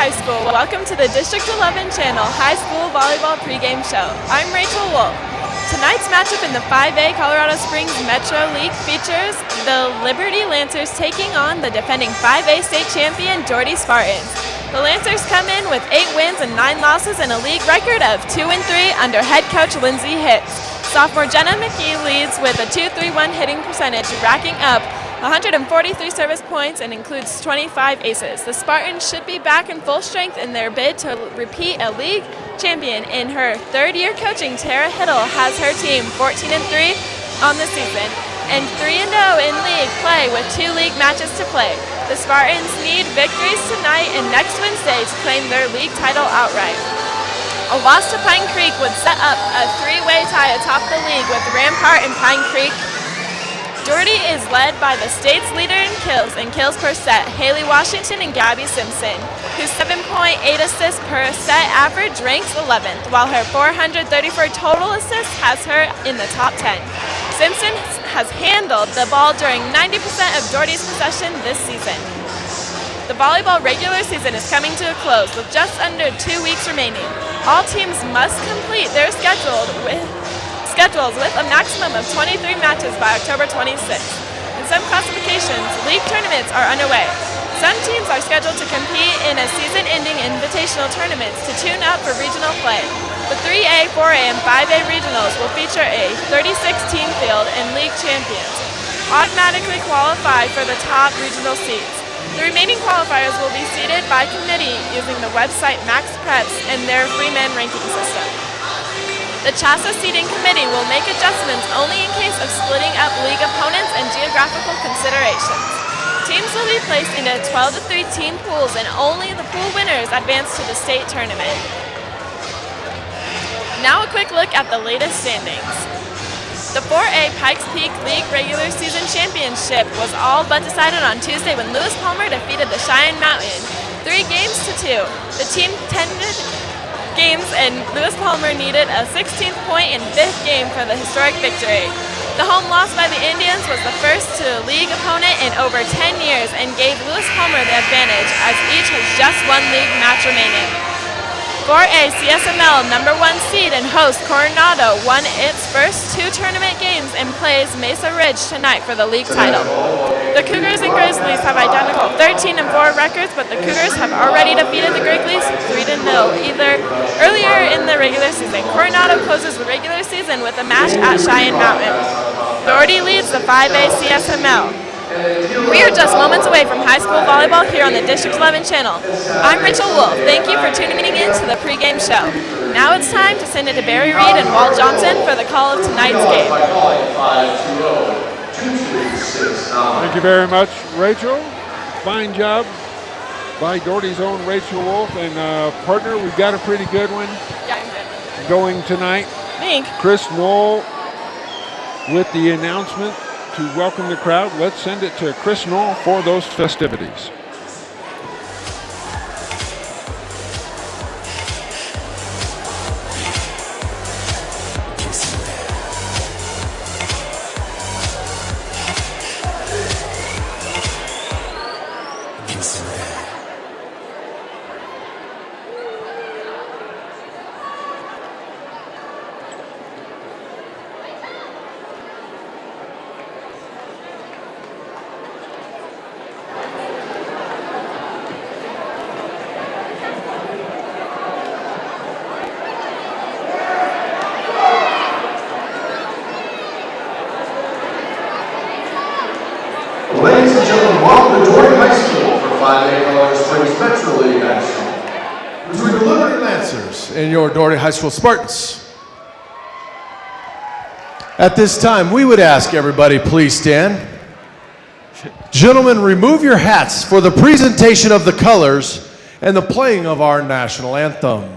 High School. Welcome to the District 11 Channel High School Volleyball pregame show. I'm Rachel Wolf. Tonight's matchup in the 5A Colorado Springs Metro League features the Liberty Lancers taking on the defending 5A state champion Doherty Spartans. The Lancers come in with 8 wins and 9 losses and a league record of 2-3 under head coach Lindsay Hicks. Sophomore Jenna McKee leads with a .231 hitting percentage, racking up 143 service points and includes 25 aces. The Spartans should be back in full strength in their bid to repeat a league champion. In her third year coaching, Tara Hiddle has her team 14-3 on the season and 3-0 in league play with 2 league matches to play. The Spartans need victories tonight and next Wednesday to claim their league title outright. A loss to Pine Creek would set up a 3-way tie atop the league with Rampart and Pine Creek. Doherty is led by the state's leader in kills per set, Haley Washington and Gabby Simpson, whose 7.8 assists per set average ranks 11th, while her 434 total assists has her in the top 10. Simpson has handled the ball during 90% of Doherty's possession this season. The volleyball regular season is coming to a close with just under 2 weeks remaining. All teams must complete their schedules with a maximum of 23 matches by October 26th. In some classifications, league tournaments are underway. Some teams are scheduled to compete in a season-ending invitational tournaments to tune up for regional play. The 3A, 4A, and 5A regionals will feature a 36-team field and league champions automatically qualify for the top regional seeds. The remaining qualifiers will be seeded by committee using the website MaxPreps and their Freeman ranking system. The CHASA seeding committee will make adjustments only in case of splitting up league opponents and geographical considerations. Teams will be placed into 12-3 team pools and only the pool winners advance to the state tournament. Now a quick look at the latest standings. The 4A Pikes Peak League regular season championship was all but decided on Tuesday when Lewis Palmer defeated the Cheyenne Mountain 3-2. The team tended games and Lewis Palmer needed a 16th point in 5th game for the historic victory. The home loss by the Indians was the first to a league opponent in over 10 years and gave Lewis Palmer the advantage as each has just one league match remaining. 4A CSML #1 seed and host Coronado won its first 2 tournament games and plays Mesa Ridge tonight for the league title. The Cougars and Grizzlies have identical 13-4 records, but the Cougars have already defeated the Grizzlies 3-0 either earlier in the regular season. Coronado closes the regular season with a match at Cheyenne Mountain. Doherty leads the 5A CSML. We are just moments away from high school volleyball here on the District 11 channel. I'm Rachel Wolf. Thank you for tuning in to the pregame show. Now it's time to send it to Barry Reed and Walt Johnson for the call of tonight's game. Thank you very much, Rachel. Fine job by Doherty's own Rachel Wolf. And partner, we've got a pretty good one going tonight. Thanks. Chris Knoll with the announcement to welcome the crowd. Let's send it to Chris Knoll for those festivities. Ladies and gentlemen, welcome to Doherty High School for 5A Colorado Springs Metro League action. Between the Liberty Lancers and your Doherty High School Spartans. At this time, we would ask everybody please stand. Gentlemen, remove your hats for the presentation of the colors and the playing of our national anthem.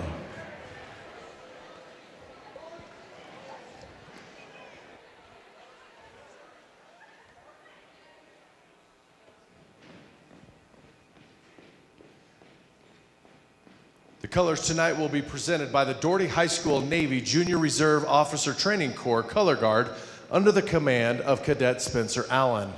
The colors tonight will be presented by the Doherty High School Navy Junior Reserve Officer Training Corps Color Guard under the command of Cadet Spencer Allen.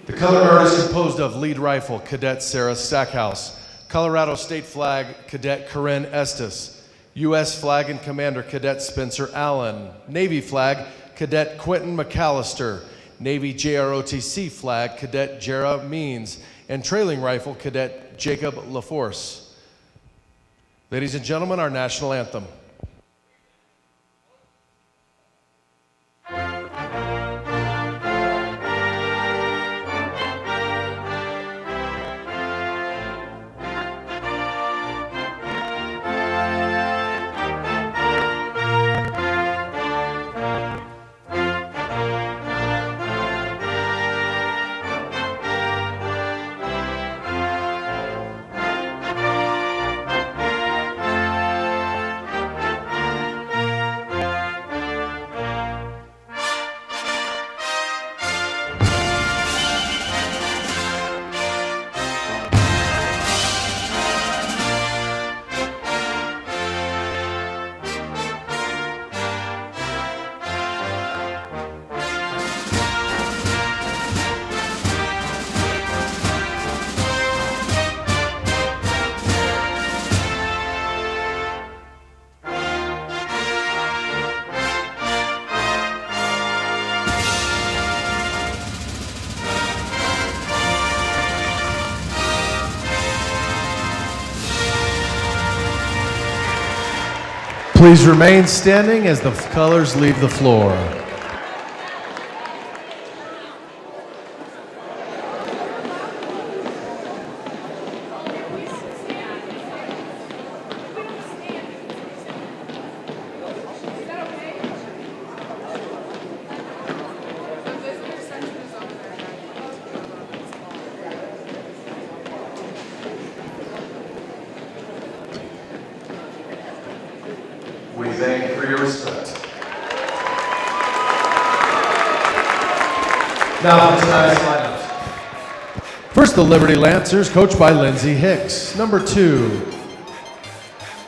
The color guard is composed of lead rifle, Cadet Sarah Stackhouse, Colorado State Flag, Cadet Corinne Estes, U.S. Flag and Commander, Cadet Spencer Allen, Navy Flag, Cadet Quentin McAllister, Navy JROTC Flag, Cadet Jera Means, and Trailing Rifle, Cadet Jacob LaForce. Ladies and gentlemen, our national anthem. Please remain standing as the colors leave the floor. We thank you for your respect. Now for tonight's lineups. First, the Liberty Lancers, coached by Lindsay Hicks. Number 2,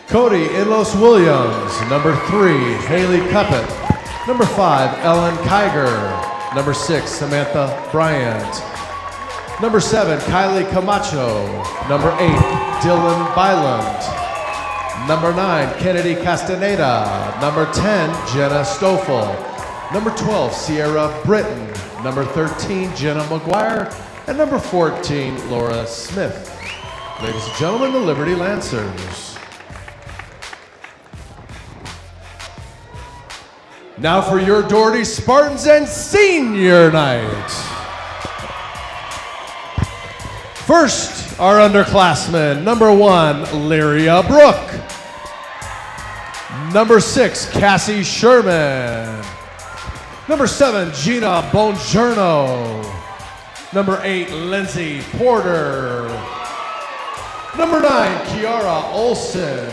Cody Inlos Williams. Number 3, Haley Cuppett. Number 5, Ellen Kiger. Number 6, Samantha Bryant. Number 7, Kylie Camacho. Number 8, Dylan Byland. Number 9, Kennedy Castaneda. Number 10, Jenna Stoffel. Number 12, Sierra Britton. Number 13, Jenna McGuire. And number 14, Laura Smith. Ladies and gentlemen, the Liberty Lancers. Now for your Doherty Spartans and Senior Night. First, our underclassmen. Number 1, Lyria Brooke. Number 6, Cassie Sherman. Number 7, Gina Bongiorno. Number 8, Lindsay Porter. Number 9, Kiara Olson.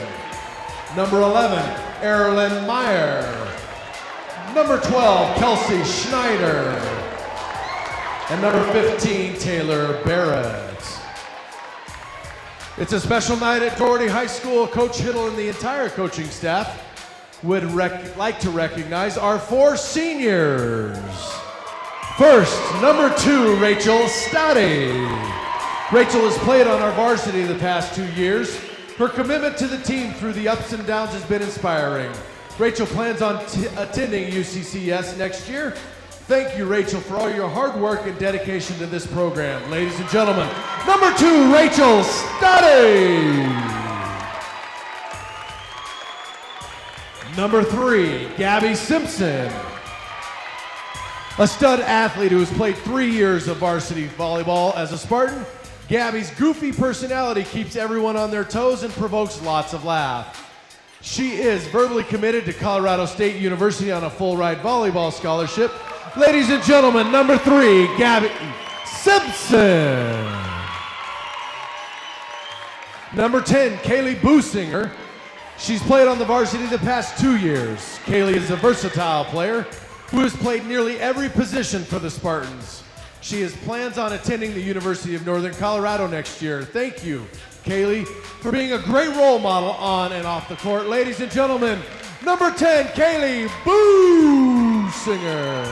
Number 11, Erilyn Meyer. Number 12, Kelsey Schneider. And number 15, Taylor Barrett. It's a special night at Doherty High School. Coach Hiddle and the entire coaching staff would like to recognize our 4 seniors. First, number 2, Rachel Staddy. Rachel has played on our varsity the past 2 years. Her commitment to the team through the ups and downs has been inspiring. Rachel plans on attending UCCS next year. Thank you, Rachel, for all your hard work and dedication to this program. Ladies and gentlemen, number 2, Rachel Staddy. Number 3, Gabby Simpson. A stud athlete who has played 3 years of varsity volleyball as a Spartan, Gabby's goofy personality keeps everyone on their toes and provokes lots of laughs. She is verbally committed to Colorado State University on a full-ride volleyball scholarship. Ladies and gentlemen, number 3, Gabby Simpson. Number 10, Kaylee Businger. She's played on the varsity the past 2 years. Kaylee is a versatile player who has played nearly every position for the Spartans. She has plans on attending the University of Northern Colorado next year. Thank you, Kaylee, for being a great role model on and off the court. Ladies and gentlemen, number 10, Kaylee Businger.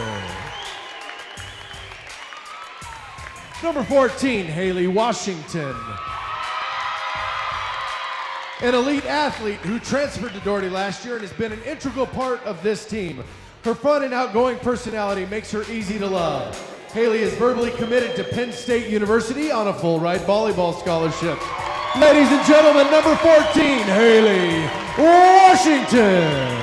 Number 14, Haley Washington. An elite athlete who transferred to Doherty last year and has been an integral part of this team. Her fun and outgoing personality makes her easy to love. Haley is verbally committed to Penn State University on a full-ride volleyball scholarship. Ladies and gentlemen, number 14, Haley Washington.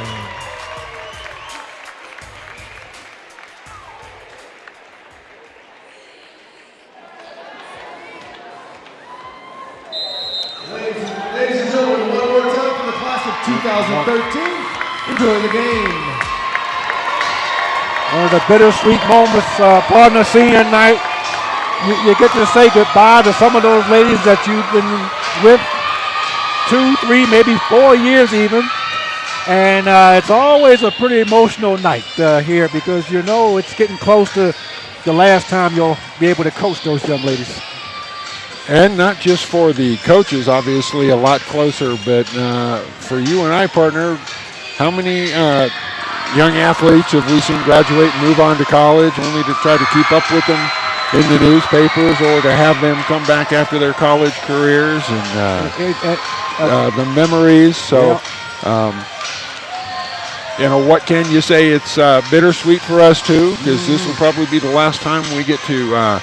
Ladies and gentlemen, one more time for the class of 2013. Enjoy the game. One of the bittersweet moments upon the senior night. You get to say goodbye to some of those ladies that you've been with 2, 3, maybe 4 years even. And it's always a pretty emotional night here because you know it's getting close to the last time you'll be able to coach those young ladies. And not just for the coaches, obviously a lot closer, but for you and I, partner, how many young athletes have we seen graduate and move on to college only to try to keep up with them in the newspapers or to have them come back after their college careers and the memories. So, you know, what can you say? It's bittersweet for us too, because this will probably be the last time we get to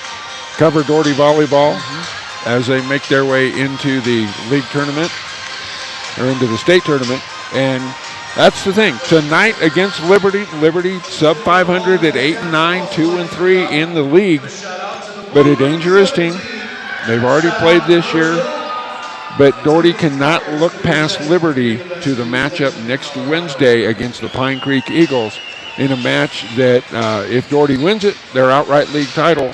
cover Doherty volleyball as they make their way into the league tournament or into the state tournament. And that's the thing. Tonight against Liberty, sub 500 at 8-9, 2-3 in the league, but a dangerous team. They've already played this year, but Doherty cannot look past Liberty to the matchup next Wednesday against the Pine Creek Eagles in a match that if Doherty wins it, their outright league title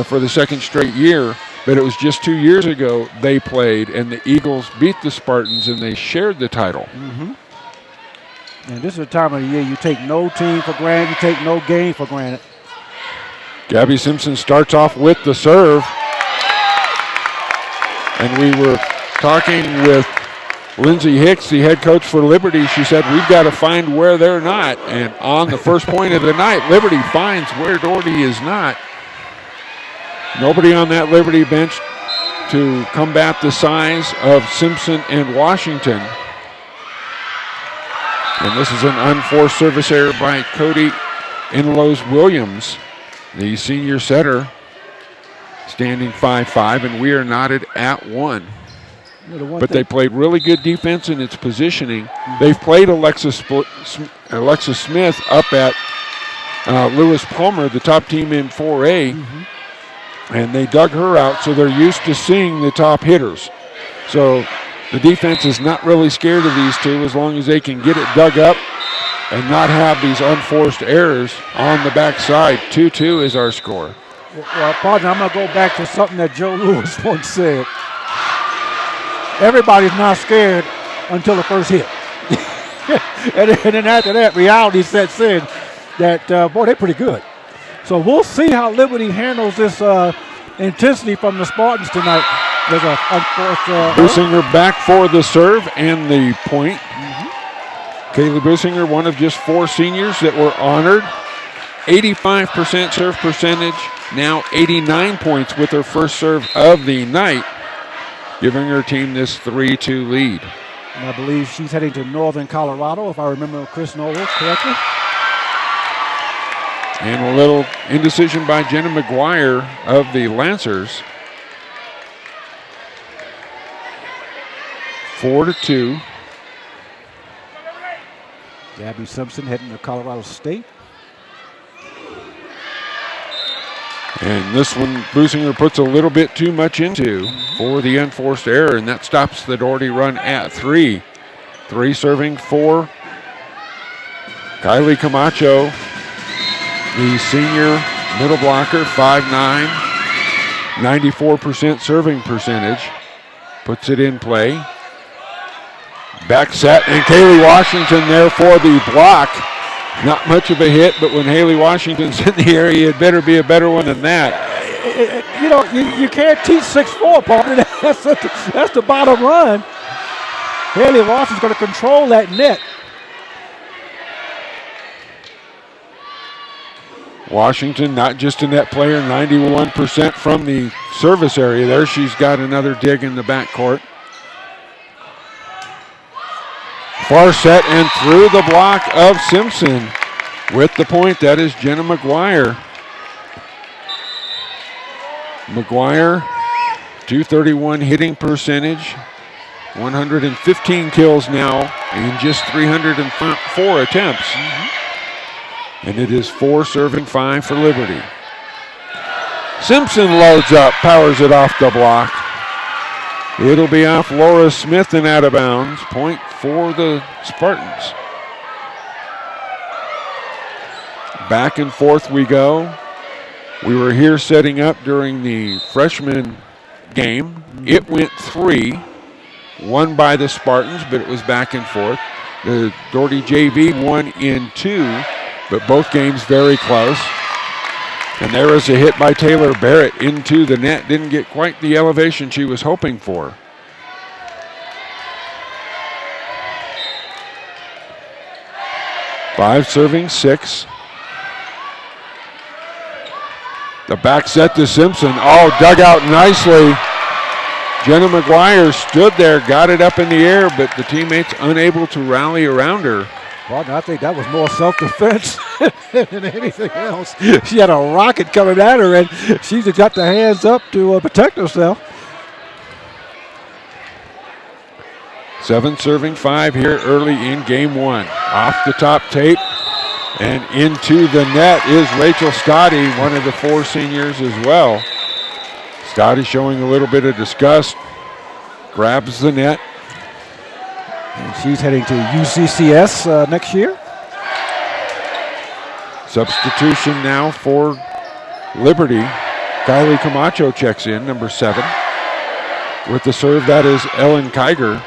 for the second straight year. But it was just 2 years ago they played, and the Eagles beat the Spartans, and they shared the title. And this is a time of the year you take no team for granted, you take no game for granted. Gabby Simpson starts off with the serve. And we were talking with Lindsay Hicks, the head coach for Liberty. She said, we've got to find where they're not. And on the first point of the night, Liberty finds where Doherty is not. Nobody on that Liberty bench to combat the size of Simpson and Washington. And this is an unforced service error by Cody Inlows Williams, the senior setter, standing 5'5", and we are knotted at 1. But they played really good defense in its positioning. They've played Alexis Smith up at Lewis Palmer, the top team in 4A, and they dug her out, so they're used to seeing the top hitters. So the defense is not really scared of these two as long as they can get it dug up and not have these unforced errors on the backside. 2-2 is our score. Well, partner, I'm going to go back to something that Joe Lewis once said. Everybody's not scared until the first hit. and then after that, reality sets in that, boy, they're pretty good. So we'll see how Liberty handles this intensity from the Spartans tonight. There's a unforced Businger back for the serve and the point. Kaylee Businger, one of just 4 seniors that were honored. 85% serve percentage, now 89 points with her first serve of the night, giving her team this 3-2 lead. And I believe she's heading to Northern Colorado, if I remember Chris Noble correctly. And a little indecision by Jenna McGuire of the Lancers. 4-2. Gabby Simpson heading to Colorado State. And this one, Businger puts a little bit too much into for the unforced error, and that stops the Doherty run at 3. 3 serving for Kylie Camacho, the senior middle blocker, 5'9", 94% serving percentage. Puts it in play. Back set, and Kaylee Washington there for the block. Not much of a hit, but when Haley Washington's in the area, it better be a better one than that. You know, you can't teach 6'4", partner. That's the bottom line. Haley Washington's going to control that net. Washington, not just a net player, 91% from the service area there. She's got another dig in the backcourt. Far set and through the block of Simpson. With the point, that is Jenna McGuire. McGuire, 231 hitting percentage, 115 kills now in just 304 attempts. And it is 4 serving 5 for Liberty. Simpson loads up, powers it off the block. It'll be off Laura Smith and out of bounds. Point for the Spartans. Back and forth we go. We were here setting up during the freshman game. It went 3, won by the Spartans, but it was back and forth. The Doherty JV won in 2, but both games very close. And there was a hit by Taylor Barrett into the net. Didn't get quite the elevation she was hoping for. Five serving 6. The back set to Simpson. Oh, dug out nicely. Jenna McGuire stood there, got it up in the air, but the teammates unable to rally around her. Well, I think that was more self-defense than anything else. She had a rocket coming at her, and she just got the hands up to protect herself. 7 serving 5 here early in game 1. Off the top tape and into the net is Rachel Stoddy, one of the 4 seniors as well. Stoddy showing a little bit of disgust, grabs the net. And she's heading to UCCS next year. Substitution now for Liberty. Kylie Camacho checks in, number 7. With the serve, that is Ellen Kiger.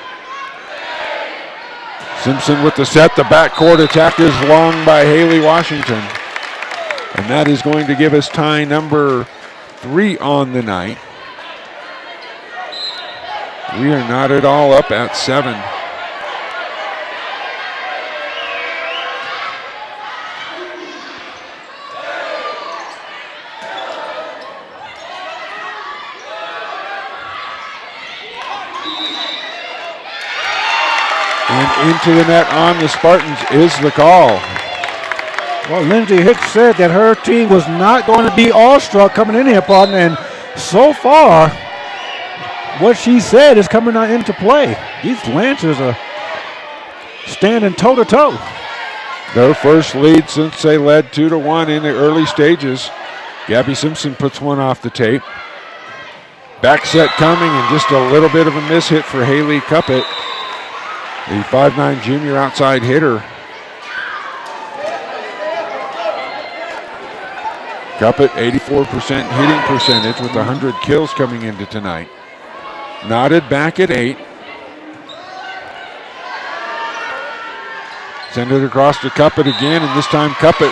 Simpson with the set. The backcourt attack is long by Haley Washington. And that is going to give us tie number 3 on the night. We are not at all up at 7. And into the net on the Spartans is the call. Well, Lindsay Hicks said that her team was not going to be awestruck coming in here, partner, and so far, what she said is coming out into play. These Lancers are standing toe-to-toe. Their first lead since they led 2-1 in the early stages. Gabby Simpson puts one off the tape. Back set coming, and just a little bit of a miss hit for Haley Cuppett, the 5'9" junior outside hitter. Cuppett, 84% hitting percentage with 100 kills coming into tonight. Knotted back at 8. Send it across to Cuppett again, and this time Cuppett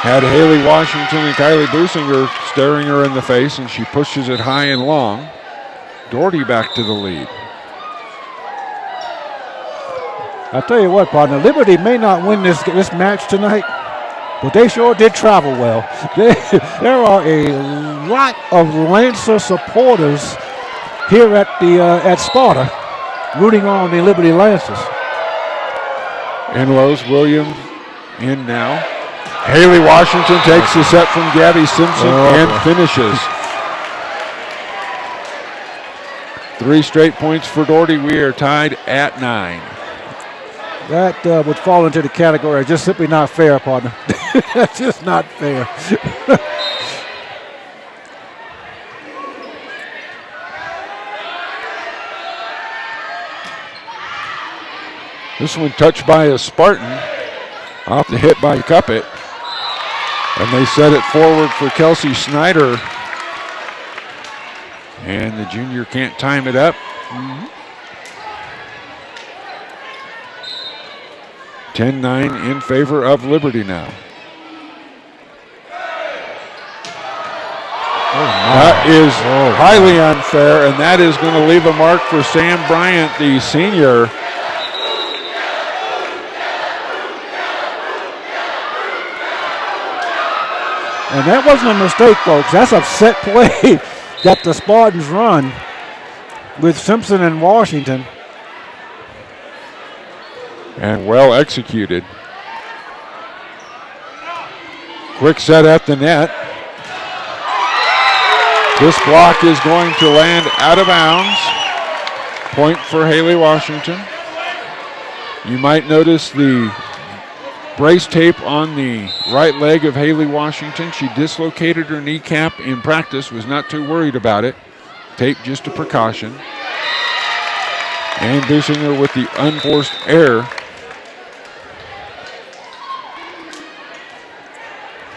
had Haley Washington and Kylie Businger staring her in the face, and she pushes it high and long. Doherty back to the lead. I'll tell you what, partner, Liberty may not win this match tonight, but they sure did travel well. There are a lot of Lancer supporters here at Sparta rooting on the Liberty Lancers. Enlows, Williams in now. Haley Washington takes the set from Gabby Simpson and finishes. 3 straight points for Doherty. We are tied at 9. That would fall into the category of just simply not fair, partner. That's just not fair. This one touched by a Spartan off the hit by Cuppett. And they set it forward for Kelsey Snyder. And the junior can't time it up. 10-9 in favor of Liberty now. That is highly unfair, and that is going to leave a mark for Sam Bryant, the senior. And that wasn't a mistake, folks. That's a set play that the Spartans run with Simpson and Washington. And well executed. Quick set at the net. This block is going to land out of bounds. Point for Haley Washington. You might notice the brace tape on the right leg of Haley Washington. She dislocated her kneecap in practice, was not too worried about it. Tape just a precaution. And Bissinger with the unforced error.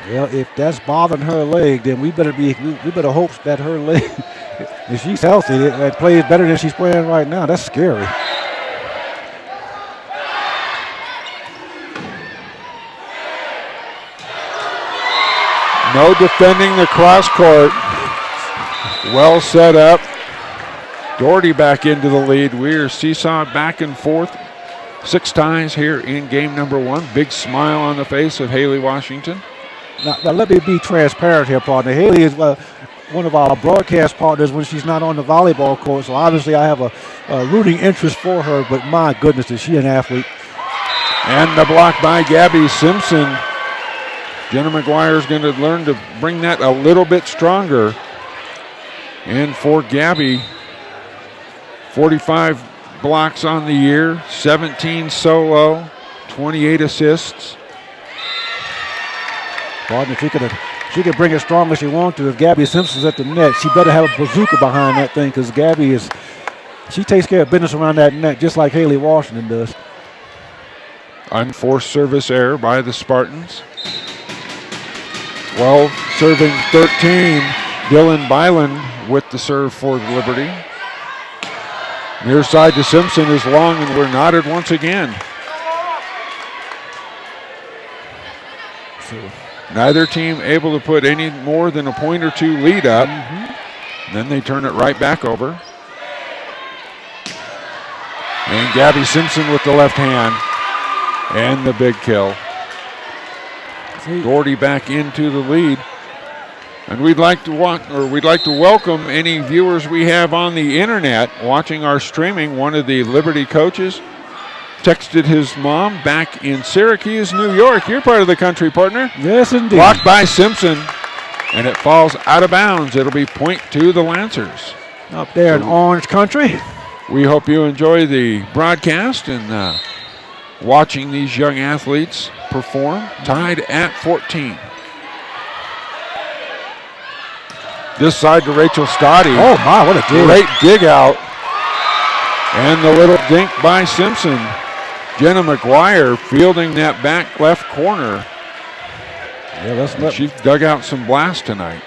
Well, if that's bothering her leg, then we better hope that her leg, if she's healthy, that plays better than she's playing right now. That's scary. No defending the cross court. Well set up. Doherty back into the lead. We're seesawed back and forth. 6 ties here in game number 1. Big smile on the face of Haley Washington. Now let me be transparent here, partner. Haley is one of our broadcast partners when she's not on the volleyball court, so obviously I have a rooting interest for her, but my goodness, is she an athlete. And the block by Gabby Simpson. Jenna McGuire is going to learn to bring that a little bit stronger. And for Gabby, 45 blocks on the year, 17 solo, 28 assists. Partner, she could bring it strong as she wants to. If Gabby Simpson's at the net, she better have a bazooka behind that thing, because Gabby she takes care of business around that net just like Haley Washington does. Unforced service error by the Spartans. 12 serving 13. Dylan Byland with the serve for the Liberty. Near side to Simpson is long, and we're knotted once again. Neither team able to put any more than a point or two lead up. Then they turn it right back over. And Gabby Simpson with the left hand. And the big kill. Doherty back into the lead. And we'd like to welcome any viewers we have on the internet watching our streaming. One of the Liberty coaches texted his mom back in Syracuse, New York. You're part of the country, partner. Yes, indeed. Blocked by Simpson, and it falls out of bounds. It'll be point to the Lancers. Up there in Orange Country. We hope you enjoy the broadcast and watching these young athletes perform. Tied at 14. This side to Rachel Stoddy. Oh my, what a dig. Great dig out. And the little dink by Simpson. Jenna McGuire fielding that back left corner. Yeah, she dug out some blast tonight.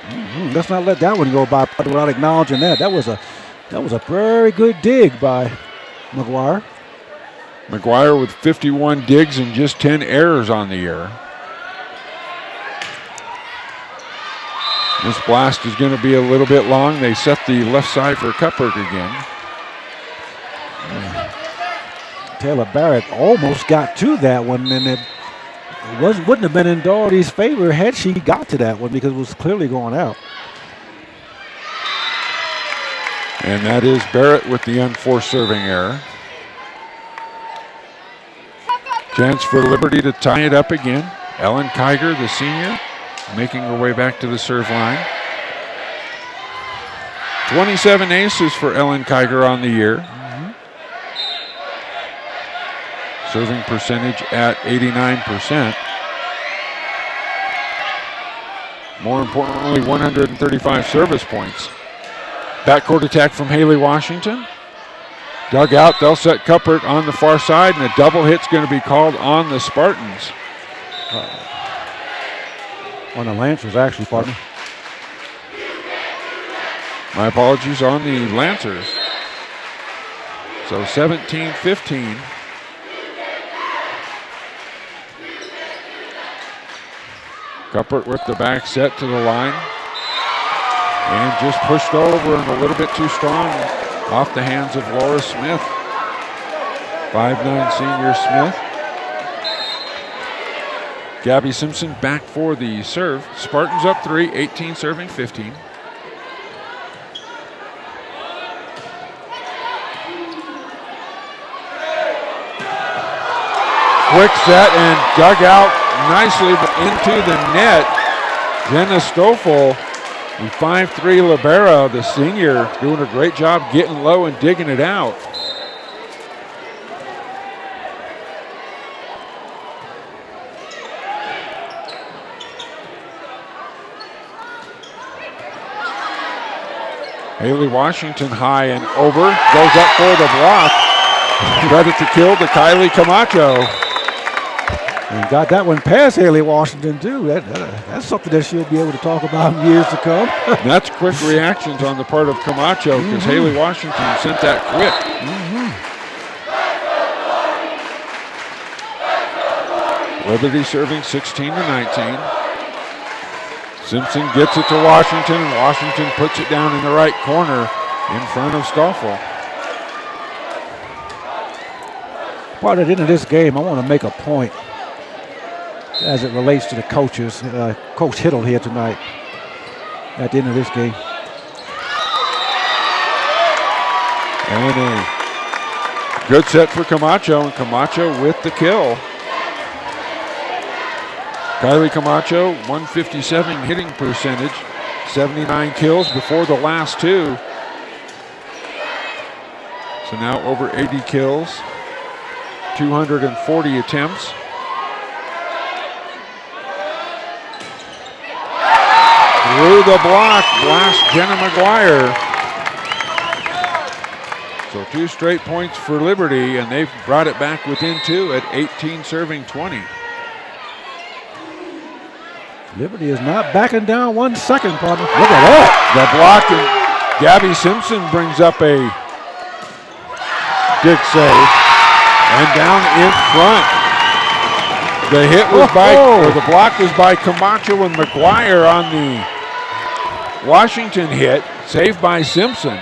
Let's not let that one go by without acknowledging that. That was a very good dig by McGuire. McGuire with 51 digs and just 10 errors on the year. This blast is going to be a little bit long. They set the left side for Cuthbert again. Taylor Barrett almost got to that one, and it wouldn't have been in Doherty's favor had she got to that one, because it was clearly going out. And that is Barrett with the unforced serving error. Chance for Liberty to tie it up again. Ellen Kiger, the senior, making her way back to the serve line. 27 aces for Ellen Kiger on the year. Serving percentage at 89%. More importantly, 135 service points. Backcourt attack from Haley Washington. Dug out, they'll set Cuthbert on the far side, and a double hit's going to be called on the Spartans. On the Lancers, actually, partner. My apologies, on the Lancers. So 17-15. Cuthbert with the back set to the line. And just pushed over and a little bit too strong off the hands of Laura Smith. 5'9" senior Smith. Gabby Simpson back for the serve. Spartans up 3, 18 serving 15. Quick set and dug out nicely into the net. Jenna Stoffel, the 5'3" libero, the senior, doing a great job getting low and digging it out. Haley Washington high and over, goes up for the block. Credit to kill to Kylie Camacho. And got that one past Haley Washington, too. That's something that she'll be able to talk about in years to come. That's quick reactions on the part of Camacho because Haley Washington sent that quick. Liberty serving 16 to 19. Simpson gets it to Washington, and Washington puts it down in the right corner in front of Stoffel. Part at the end of this game, I want to make a point as it relates to the coaches. Coach Hittle here tonight at the end of this game. And a good set for Camacho, and Camacho with the kill. Kylie Camacho, 157 hitting percentage, 79 kills before the last two. So now over 80 kills, 240 attempts. Through the block, blast Jenna McGuire. So 2 straight points for Liberty, and they've brought it back within 2 at 18 serving 20. Liberty is not backing down 1 second, partner. Look at that. The block, and Gabby Simpson brings up a dig save. And down in front. The hit was or the block was by Camacho and McGuire on the Washington hit, saved by Simpson.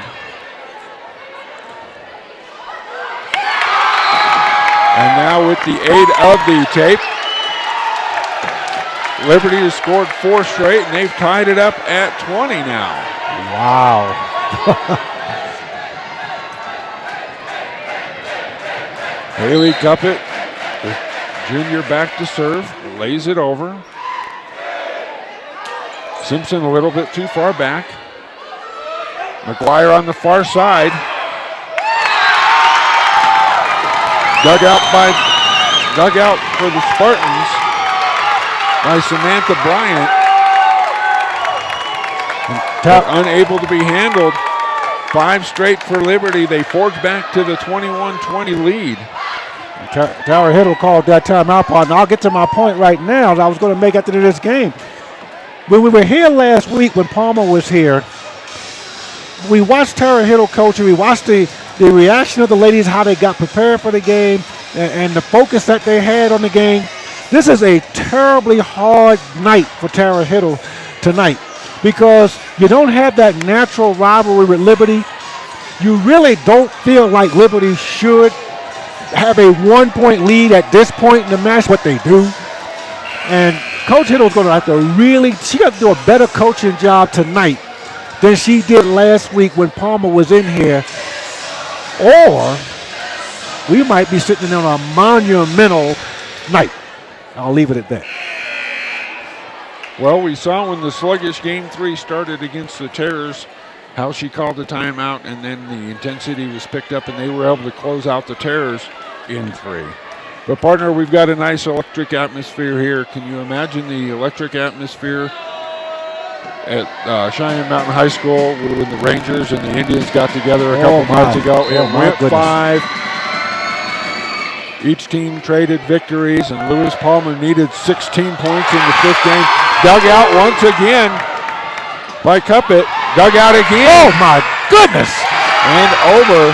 And now with the aid of the tape, Liberty has scored 4 straight, and they've tied it up at 20 now. Wow. Haley Cuppett, the junior back to serve, lays it over. Simpson a little bit too far back. McGuire on the far side. Dug out for the Spartans by Samantha Bryant. Unable to be handled. 5 straight for Liberty. They forge back to the 21-20 lead. Tara Hiddle called that timeout, partner. I'll get to my point right now that I was going to make after this game. When we were here last week, when Palmer was here, we watched Tara Hiddle coach, and we watched the reaction of the ladies, how they got prepared for the game, and the focus that they had on the game. This is a terribly hard night for Tara Hiddle tonight because you don't have that natural rivalry with Liberty. You really don't feel like Liberty should have a 1-point lead at this point in the match, but they do. And Coach Hiddle's going to have to she got to do a better coaching job tonight than she did last week when Palmer was in here. Or we might be sitting on a monumental night. I'll leave it at that. Well, we saw when the sluggish Game 3 started against the Terrors how she called the timeout, and then the intensity was picked up, and they were able to close out the Terrors in 3. But, partner, we've got a nice electric atmosphere here. Can you imagine the electric atmosphere at Cheyenne Mountain High School when the Rangers and the Indians got together a couple months ago? It went 5. Each team traded victories, and Lewis Palmer needed 16 points in the 5th game. Dug out once again by Cuppett. Dug out again. Oh, my goodness. And over.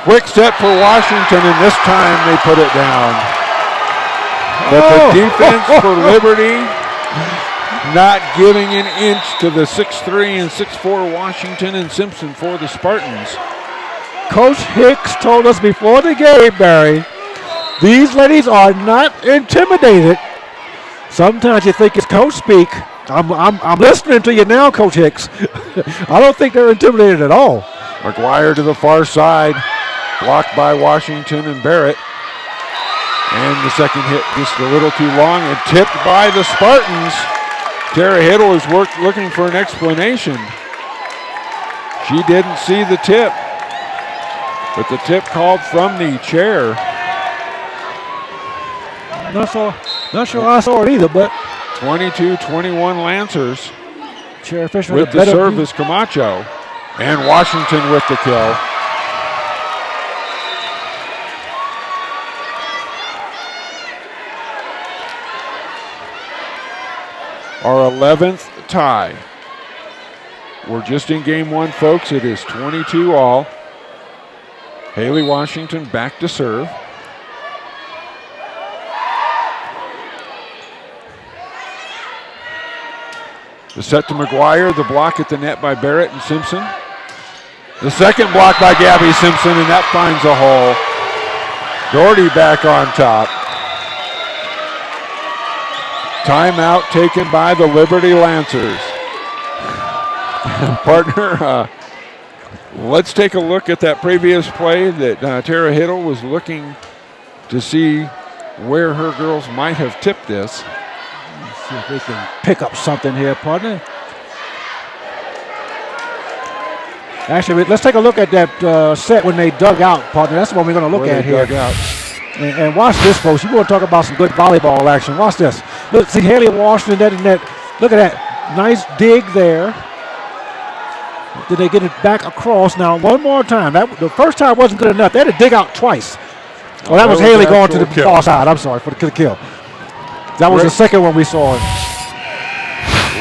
Quick set for Washington, and this time they put it down. But the defense for Liberty not giving an inch to the 6'3" and 6'4" Washington and Simpson for the Spartans. Coach Hicks told us before the game, Barry, These ladies are not intimidated. Sometimes you think it's coach speak. I'm listening to you now, Coach Hicks. I don't think they're intimidated at all. McGuire to the far side, blocked by Washington and Barrett. And the second hit just a little too long and tipped by the Spartans. Tara Hiddle is looking for an explanation. She didn't see the tip, but the tip called from the chair. Not sure I saw it either, but 22-21 Lancers chair official with the service Camacho, and Washington with the kill. Our 11th tie. We're just in game one, folks. It is 22 all. Haley Washington back to serve. The set to McGuire, the block at the net by Barrett and Simpson. The second block by Gabby Simpson, and that finds a hole. Doherty back on top. Timeout taken by the Liberty Lancers. Partner, let's take a look at that previous play that Tara Hiddle was looking to see where her girls might have tipped this. Let's see if we can pick up something here, partner. Actually, let's take a look at that set when they dug out, partner. That's what we're going to look at here. And watch this, folks. You want to talk about some good volleyball action. Watch this. Look, see Haley Washington, that and that. Look at that. Nice dig there. Did they get it back across? Now, one more time. The first time wasn't good enough. They had to dig out twice. Well, that was Haley going to the far side. I'm sorry for the kill. That was the second one we saw.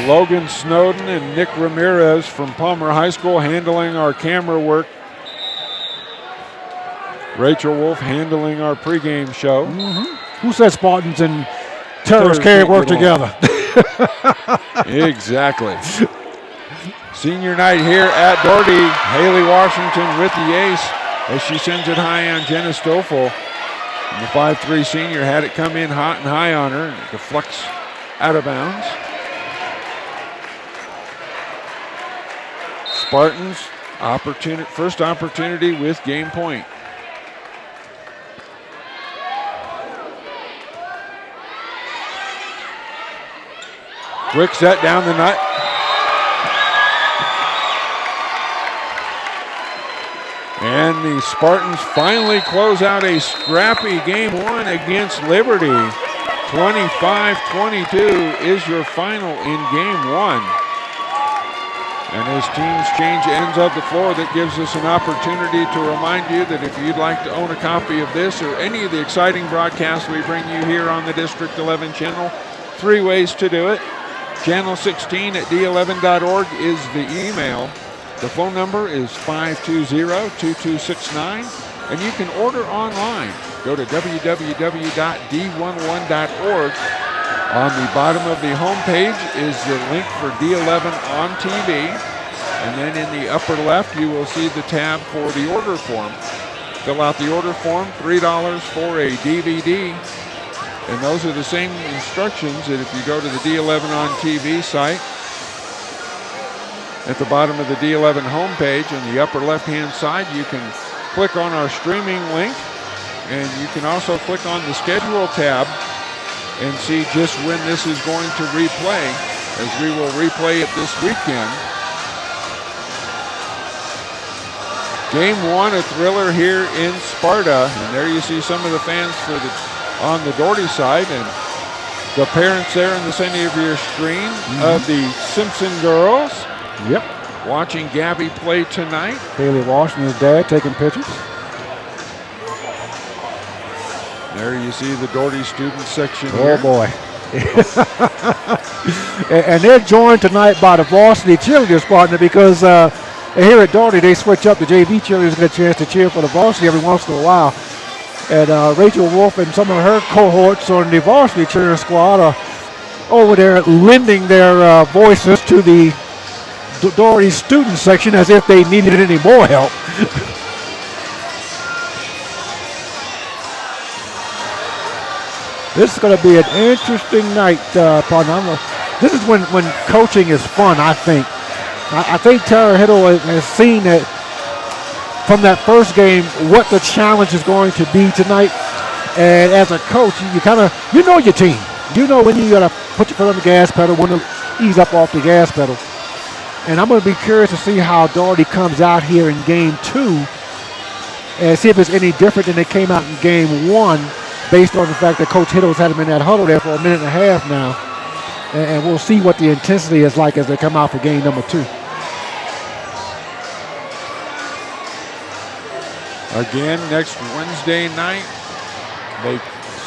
Logan Snowden and Nick Ramirez from Palmer High School handling our camera work. Rachel Wolf handling our pregame show. Mm-hmm. Who said Spartans and terrorists can't work together? Exactly. Senior night here at Doherty. Haley Washington with the ace as she sends it high on Jenna Stoffel. And the 5'3" senior had it come in hot and high on her, and it deflects out of bounds. Spartans first opportunity with game point. Quick set down the nut. And the Spartans finally close out a scrappy game one against Liberty. 25-22 is your final in game one. And as teams change ends of the floor, that gives us an opportunity to remind you that if you'd like to own a copy of this or any of the exciting broadcasts we bring you here on the District 11 channel, 3 ways to do it. Channel 16 at d11.org is the email. The phone number is 520-2269, and you can order online. Go to www.d11.org. On the bottom of the homepage is the link for D11 on TV, and then in the upper left you will see the tab for the order form. Fill out the order form, $3 for a DVD, and those are the same instructions that if you go to the D11 on TV site, at the bottom of the D11 homepage on the upper left-hand side, you can click on our streaming link, and you can also click on the schedule tab and see just when this is going to replay, as we will replay it this weekend. Game one, a thriller here in Sparta, and there you see some of the fans on the Doherty side, and the parents there in the center of your screen of the Simpson girls. Yep. Watching Gabby play tonight. Haley Washington's dad taking pictures. There you see the Doherty student section Oh, here. boy. and they're joined tonight by the Varsity cheerleaders, partner, because here at Doherty, they switch up. The JV cheerleaders get a chance to cheer for the Varsity every once in a while. And Rachel Wolf and some of her cohorts on the Varsity cheerleader squad are over there lending their voices to the Doherty student section as if they needed any more help. This is going to be an interesting night, partner. This is when coaching is fun, I think. I think Tara Hiddle has seen that from that first game what the challenge is going to be tonight. And as a coach, you know your team. You know when you got to put your foot on the gas pedal, when to ease up off the gas pedal. And I'm going to be curious to see how Doherty comes out here in game 2 and see if it's any different than they came out in game 1 based on the fact that Coach Hiddle's had him in that huddle there for a minute and a half now. And we'll see what the intensity is like as they come out for game number 2. Again, next Wednesday night, the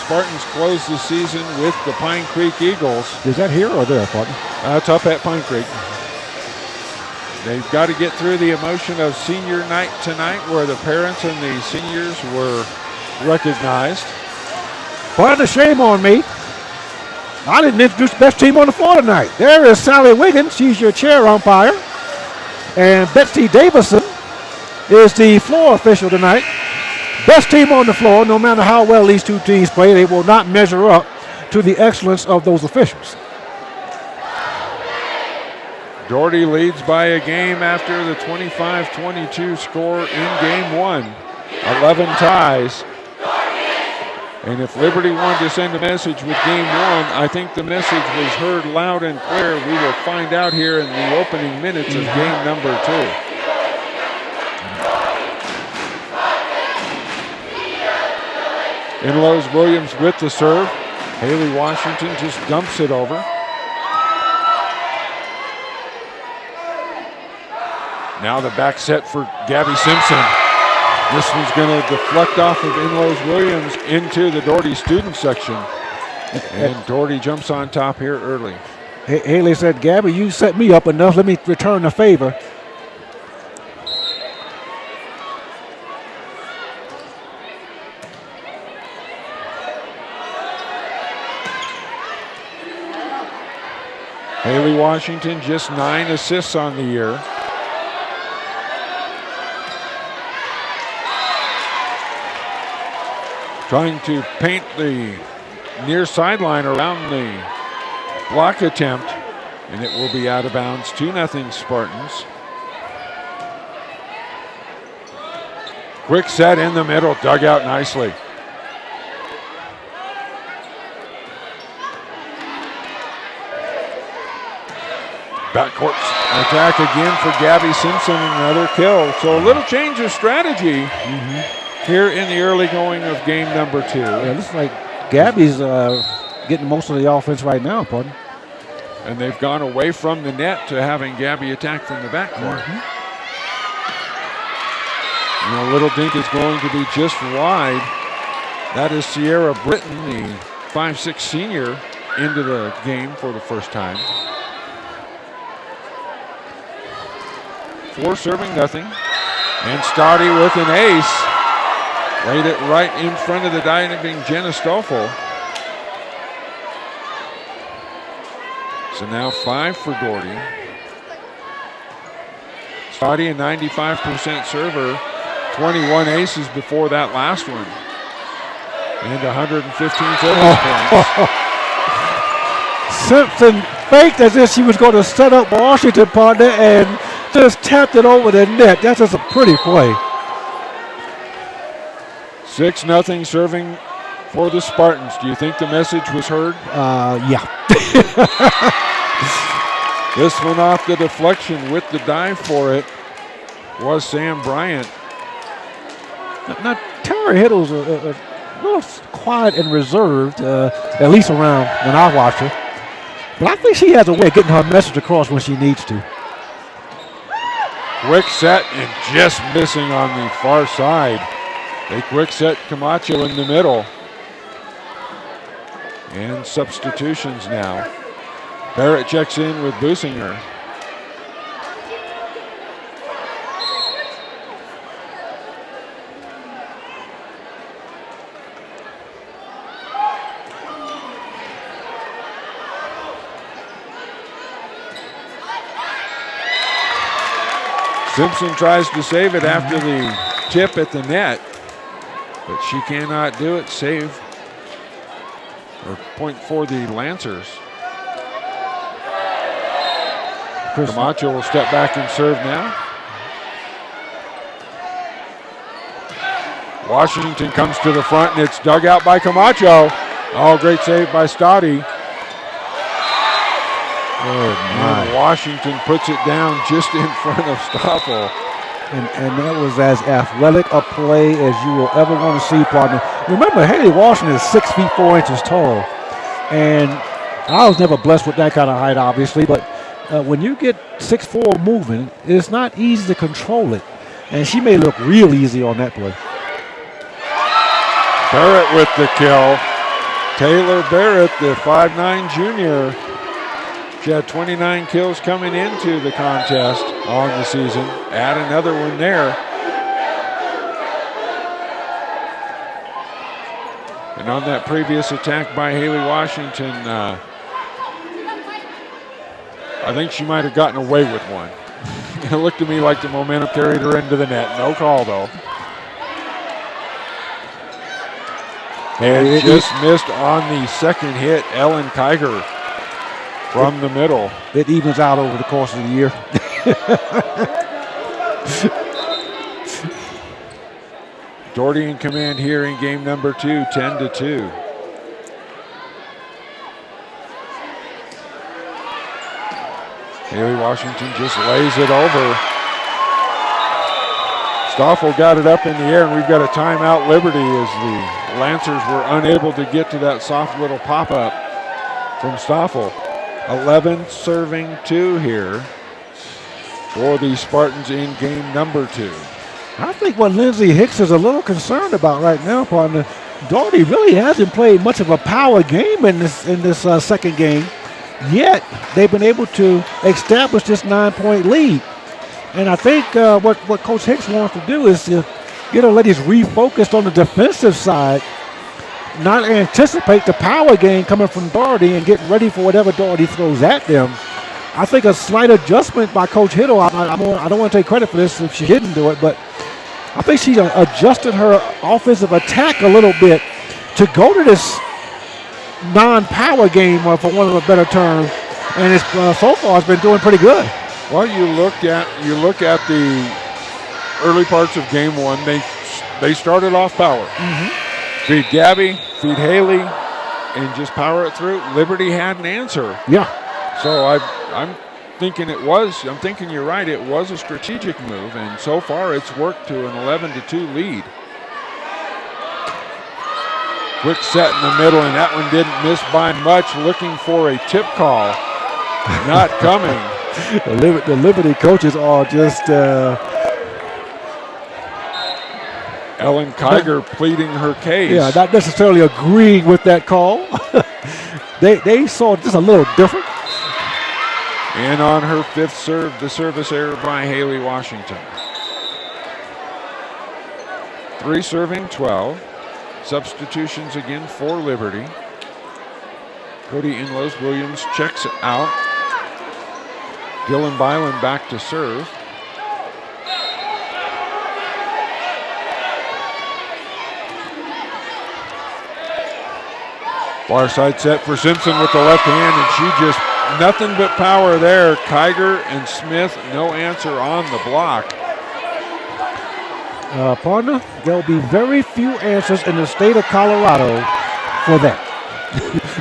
Spartans close the season with the Pine Creek Eagles. Is that here or there, partner? It's up at Pine Creek. They've got to get through the emotion of senior night tonight where the parents and the seniors were recognized. But a shame on me. I didn't introduce the best team on the floor tonight. There is Sally Wiggins. She's your chair umpire. And Betsy Davison is the floor official tonight. Best team on the floor. No matter how well these two teams play, they will not measure up to the excellence of those officials. Doherty leads by a game after the 25-22 score in game 1. 11 ties. And if Liberty wanted to send a message with game 1, I think the message was heard loud and clear. We will find out here in the opening minutes of game number 2. Inlows Williams with the serve. Haley Washington just dumps it over. Now the back set for Gabby Simpson. This one's going to deflect off of Inlows Williams into the Doherty student section. And Doherty jumps on top here early. Haley said, Gabby, you set me up enough. Let me return the favor. Haley Washington, just 9 assists on the year. Trying to paint the near sideline around the block attempt, and it will be out of bounds. 2-0 Spartans. Quick set in the middle, dug out nicely. Backcourt attack again for Gabby Simpson, another kill. So a little change of strategy here in the early going of game number 2. Yeah, it looks like Gabby's getting most of the offense right now, pardon. And they've gone away from the net to having Gabby attack from the backcourt. And a little dink is going to be just wide. That is Sierra Britton, the 5'6" senior, into the game for the first time. 4 serving nothing. And Stoddy with an ace. Laid it right in front of the diving Jenna Stoffel. So now 5 for Doherty. Stoddy, a 95% server. 21 aces before that last one. And 115 total points. Simpson faked as if she was going to set up Washington, partner, and just tapped it over the net. That's just a pretty play. 6-0 serving for the Spartans. Do you think the message was heard? Yeah. This one off the deflection with the dive for it was Sam Bryant. Now Tara Hiddle's a little quiet and reserved, at least around when I watch her. But I think she has a way of getting her message across when she needs to. Quick set and just missing on the far side. They quick set Camacho in the middle. And substitutions now. Barrett checks in with Businger. Simpson tries to save it after the tip at the net, but she cannot do it. Save or point for the Lancers. Chris Camacho will step back and serve now. Washington comes to the front, and it's dug out by Camacho. Oh, great save by Stoddy. Oh, my. And Washington puts it down just in front of Stoffel. And that was as athletic a play as you will ever want to see, partner. Remember, Haley Washington is 6 feet 4 inches tall. And I was never blessed with that kind of height, obviously, but when you get 6'4" moving, it's not easy to control it. And she may look real easy on that play. Barrett with the kill. Taylor Barrett, the 5'9" junior. She had 29 kills coming into the contest on the season. Add another one there. And on that previous attack by Haley Washington, I think she might have gotten away with one. It looked to me like the momentum carried her into the net. No call, though. And just missed on the second hit, Ellen Kiger from the middle. It evens out over the course of the year. Doherty in command here in game number 2, 10-2. Haley Washington just lays it over. Stoffel got it up in the air, and we've got a timeout Liberty as the Lancers were unable to get to that soft little pop-up from Stoffel. 11 serving 2 here for the Spartans in game number 2. I think what Lindsay Hicks is a little concerned about right now, partner, Doherty really hasn't played much of a power game in this second game, yet they've been able to establish this 9-point lead. And I think what Coach Hicks wants to do is get her ladies refocused on the defensive side, not anticipate the power game coming from Doherty and get ready for whatever Doherty throws at them. I think a slight adjustment by Coach Hittle, I don't want to take credit for this if she didn't do it, but I think she adjusted her offensive attack a little bit to go to this non-power game, for want of a better term, and it's so far it's been doing pretty good. Well, you look at the early parts of game 1. They started off power. Feed Gabby, feed Haley, and just power it through. Liberty had an answer. Yeah. So I'm thinking I'm thinking you're right. It was a strategic move, and so far it's worked to an 11-2 lead. Quick set in the middle, and that one didn't miss by much. Looking for a tip call, not coming. The Liberty coaches are just Ellen Kiger pleading her case. Yeah, not necessarily agreeing with that call. They saw it just a little different. And on her 5th serve, the service error by Haley Washington. 3 serving 12. Substitutions again for Liberty. Cody Inlows Williams checks out. Dylan Byland back to serve. Far side set for Simpson with the left hand, and she just nothing but power there. Kiger and Smith, no answer on the block. Partner, there will be very few answers in the state of Colorado for that.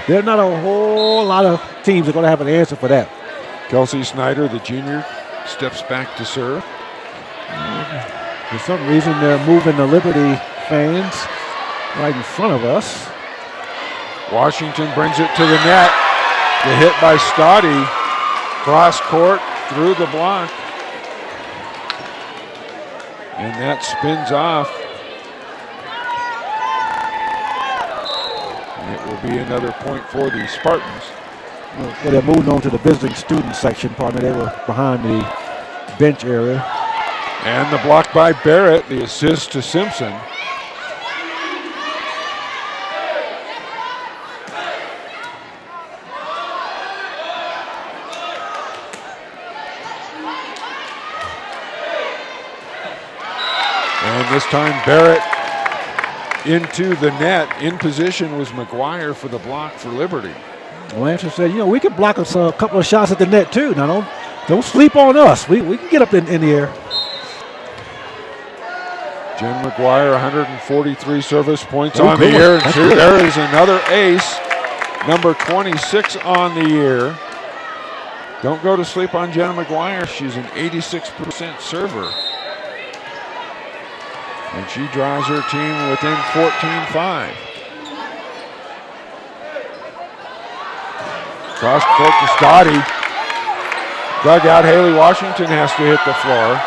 There's not a whole lot of teams that are going to have an answer for that. Kelsey Snyder, the junior, steps back to serve. For some reason, they're moving the Liberty fans right in front of us. Washington brings it to the net. The hit by Stoddy. Cross court through the block. And that spins off. And it will be another point for the Spartans. Well, they're moving on to the visiting student section, partner. They were behind the bench area. And the block by Barrett, the assist to Simpson. And this time Barrett into the net. In position was McGuire for the block for Liberty. Lancer said, we can block us a couple of shots at the net too. Now don't sleep on us. We can get up in the air. Jen McGuire, 143 service points on the year. And there is another ace, number 26 on the year. Don't go to sleep on Jenna McGuire. She's an 86% server. And she draws her team within 14-5. Cross court to Scotty. Dugout, Haley Washington has to hit the floor.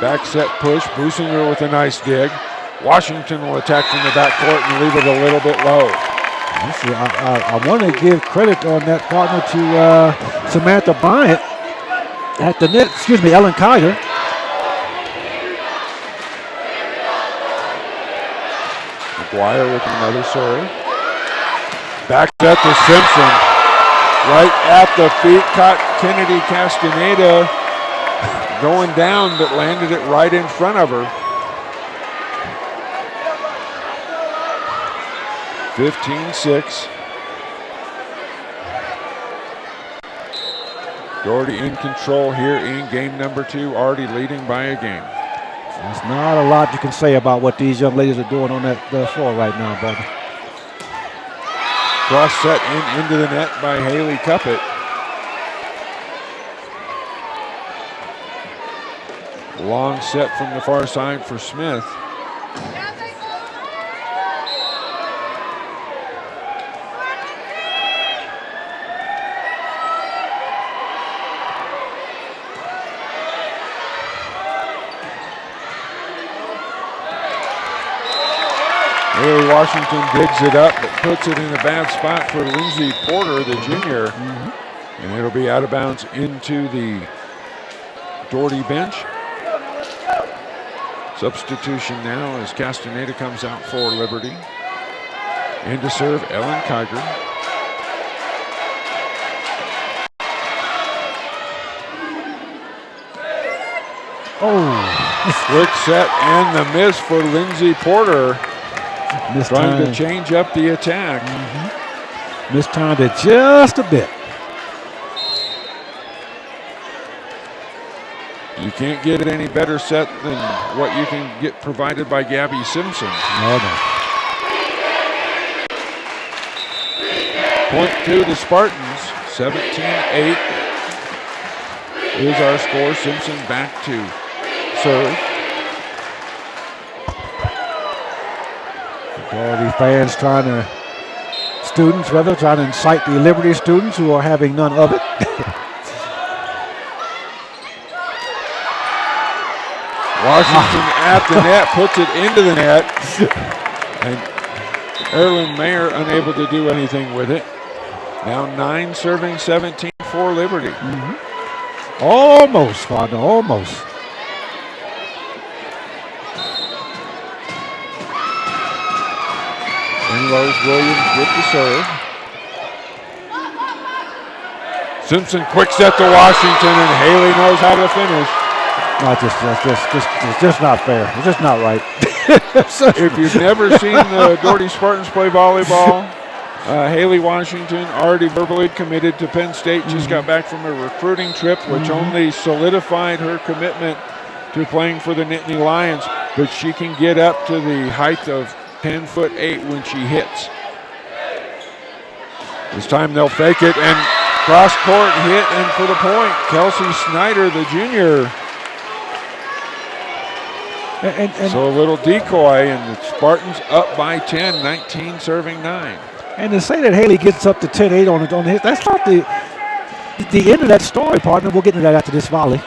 Back set push, Businger with a nice dig. Washington will attack from the backcourt and leave it a little bit low. I want to give credit on that partner to Samantha Bryant at the net. Ellen Kiger. McGuire with another serve. Back set to Simpson. Right at the feet, caught Kennedy Castaneda going down, but landed it right in front of her. 15-6. Doherty in control here in game number 2, already leading by a game. There's not a lot you can say about what these young ladies are doing on that floor right now, brother. Cross set into the net by Haley Cuppett. Long set from the far side for Smith. Haley Washington digs it up, but puts it in a bad spot for Lindsay Porter, the junior. And it'll be out of bounds into the Doherty bench. Substitution now as Castaneda comes out for Liberty. In to serve Ellen Kiger. Quick set and the miss for Lindsay Porter. Trying to change up the attack. Mistimed it just a bit. You can't get any better set than what you can get provided by Gabby Simpson. No. Point to the Spartans, 17-8 is our score. Simpson back to serve. Doherty fans trying to incite the Liberty students who are having none of it. Washington at the net, puts it into the net. And Erlen Mayer unable to do anything with it. Now 9 serving 17 for Liberty. Almost, Father, almost. Rose Williams with the serve. Simpson quick set to Washington, and Haley knows how to finish. No, it's just not fair. It's just not right. If you've never seen the Doherty Spartans play volleyball, Haley Washington already verbally committed to Penn State. Just got back from a recruiting trip, which only solidified her commitment to playing for the Nittany Lions. But she can get up to the height of 10'8" when she hits. This time they'll fake it and cross court hit, and for the point, Kelsey Snyder, the junior. And so a little decoy, and the Spartans up by 10, 19 serving 9. And to say that Haley gets up to 10-8 on the hit, that's not the end of that story, partner. We'll get into that after this volley.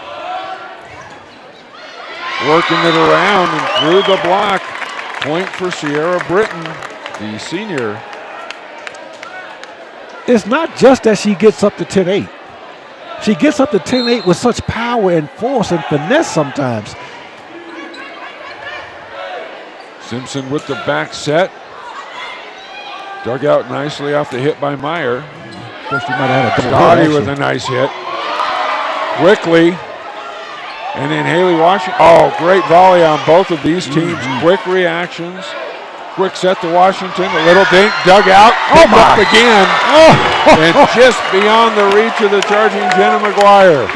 Working it around and through the block. Point for Sierra Britton, the senior. It's not just that she gets up to 10-8. She gets up to 10-8 with such power and force and finesse sometimes. Simpson with the back set. Dug out nicely off the hit by Meyer. She might have had a Scotty with a nice hit. Quickly And then Haley Washington. Oh, great volley on both of these teams. Quick reactions. Quick set to Washington. A little dink, dug out. Oh, up again. And just beyond the reach of the charging Jenna McGuire.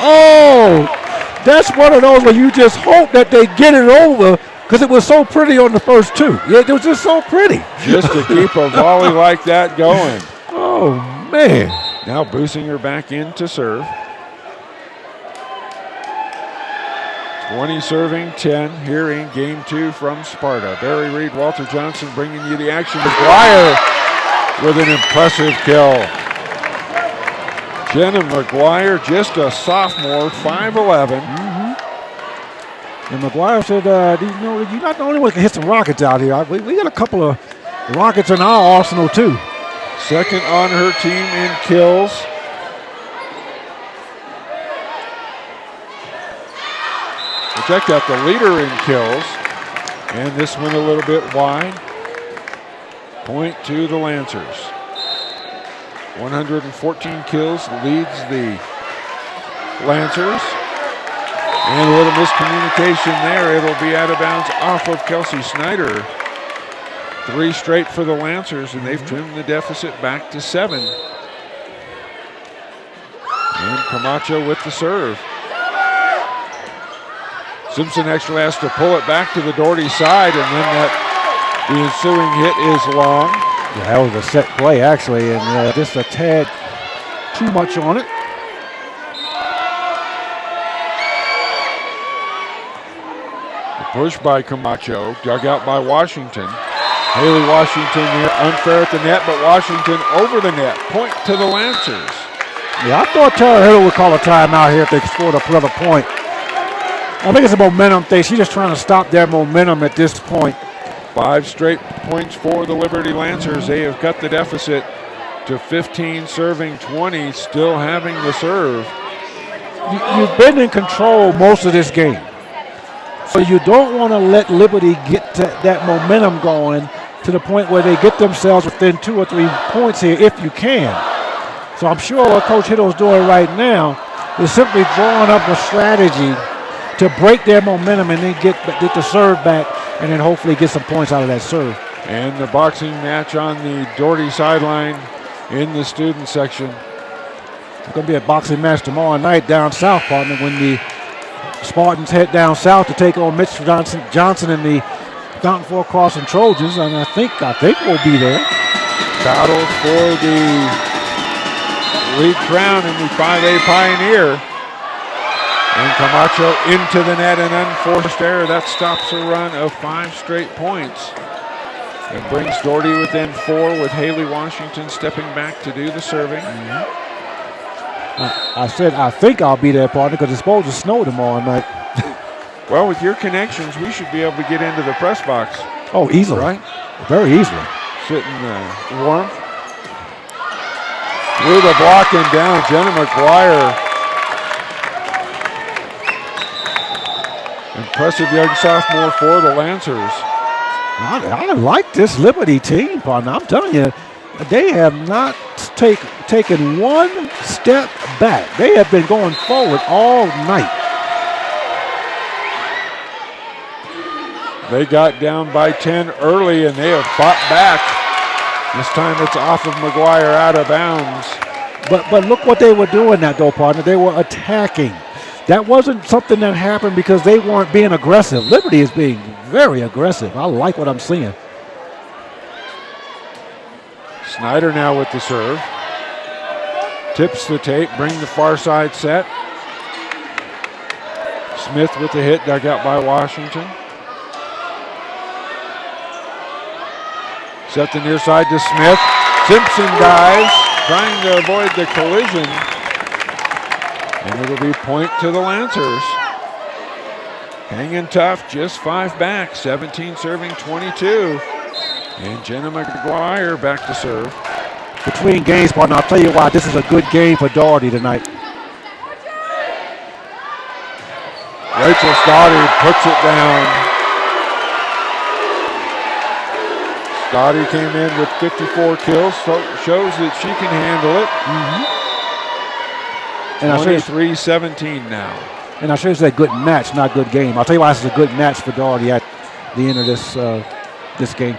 Oh, that's one of those where you just hope that they get it over because it was so pretty on the first two. Yeah, it was just so pretty. Just to keep a volley like that going. Oh, man. Now Businger back in to serve. 20 serving, 10 here in game 2 from Sparta. Barry Reed, Walter Johnson bringing you the action. McGuire with an impressive kill. Jenna McGuire, just a sophomore, 5'11". And McGuire said, you're not the only one that can hit some rockets out here. We got a couple of rockets in our arsenal, too. Second on her team in kills. Check out the leader in kills. And this one a little bit wide. Point to the Lancers. 114 kills leads the Lancers. And a little miscommunication there. It'll be out of bounds off of Kelsey Snyder. 3 straight for the Lancers, and they've trimmed the deficit back to 7. And Camacho with the serve. Simpson actually has to pull it back to the Doherty side, and then the ensuing hit is long. Yeah, that was a set play, actually, and just a tad too much on it. The push by Camacho, dug out by Washington. Haley Washington there, unfair at the net, but Washington over the net. Point to the Lancers. Yeah, I thought Tara Hill would call a timeout here if they scored another point. I think it's a momentum thing. She's just trying to stop their momentum at this point. 5 straight points for the Liberty Lancers. They have cut the deficit to 15, serving 20, still having the serve. You've been in control most of this game. So you don't want to let Liberty get that momentum going to the point where they get themselves within 2 or 3 points here if you can. So I'm sure what Coach Hiddle's doing right now is simply drawing up a strategy to break their momentum and then get the serve back and then hopefully get some points out of that serve. And the boxing match on the Doherty sideline in the student section. It's going to be a boxing match tomorrow night down south, partner, when the Spartans head down south to take on Mitch Johnson and the Fountain Fork Crossing Trojans, and I think we'll be there. Battle for the league crown in the 5A Pioneer. And Camacho into the net, an unforced error. That stops a run of 5 straight points. It brings Doherty within 4 with Haley Washington stepping back to do the serving. I said I think I'll be there, partner, because it's supposed to snow tomorrow night. Well, with your connections, we should be able to get into the press box. Oh, easily. Right? Very easily. Sitting warm. Through the block and down, Jenna McGuire. Impressive young sophomore for the Lancers. I like this Liberty team, partner. I'm telling you, they have not taken one step back. They have been going forward all night. They got down by 10 early, and they have fought back. This time it's off of McGuire out of bounds. But look what they were doing that, though, partner. They were attacking. That wasn't something that happened because they weren't being aggressive. Liberty is being very aggressive. I like what I'm seeing. Snyder now with the serve. Tips the tape, bring the far side set. Smith with the hit, dug out by Washington. Set the near side to Smith. Simpson dives, trying to avoid the collision. And it'll be point to the Lancers. Hanging tough, just 5 back, 17 serving 22. And Jenna McGuire back to serve. Between games, partner, I'll tell you why this is a good game for Doherty tonight. Rachel Stoddy puts it down. Stoddy came in with 54 kills, so shows that she can handle it. And 23-17 now. And I should say good match, not good game. I'll tell you why this is a good match for Doherty at the end of this game.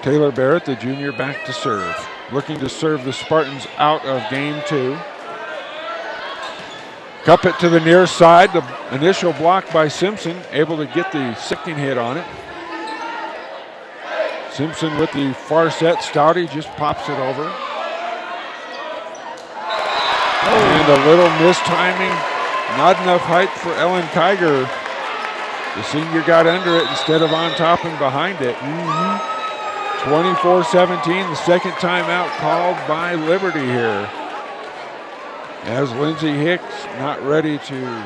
Taylor Barrett, the junior, back to serve. Looking to serve the Spartans out of game 2. Cup it to the near side. The initial block by Simpson, able to get the second hit on it. Simpson with the far set. Stouty just pops it over. And a little mistiming. Not enough height for Ellen Kiger. The senior got under it instead of on top and behind it. 24-17, the second timeout called by Liberty here. As Lindsay Hicks not ready to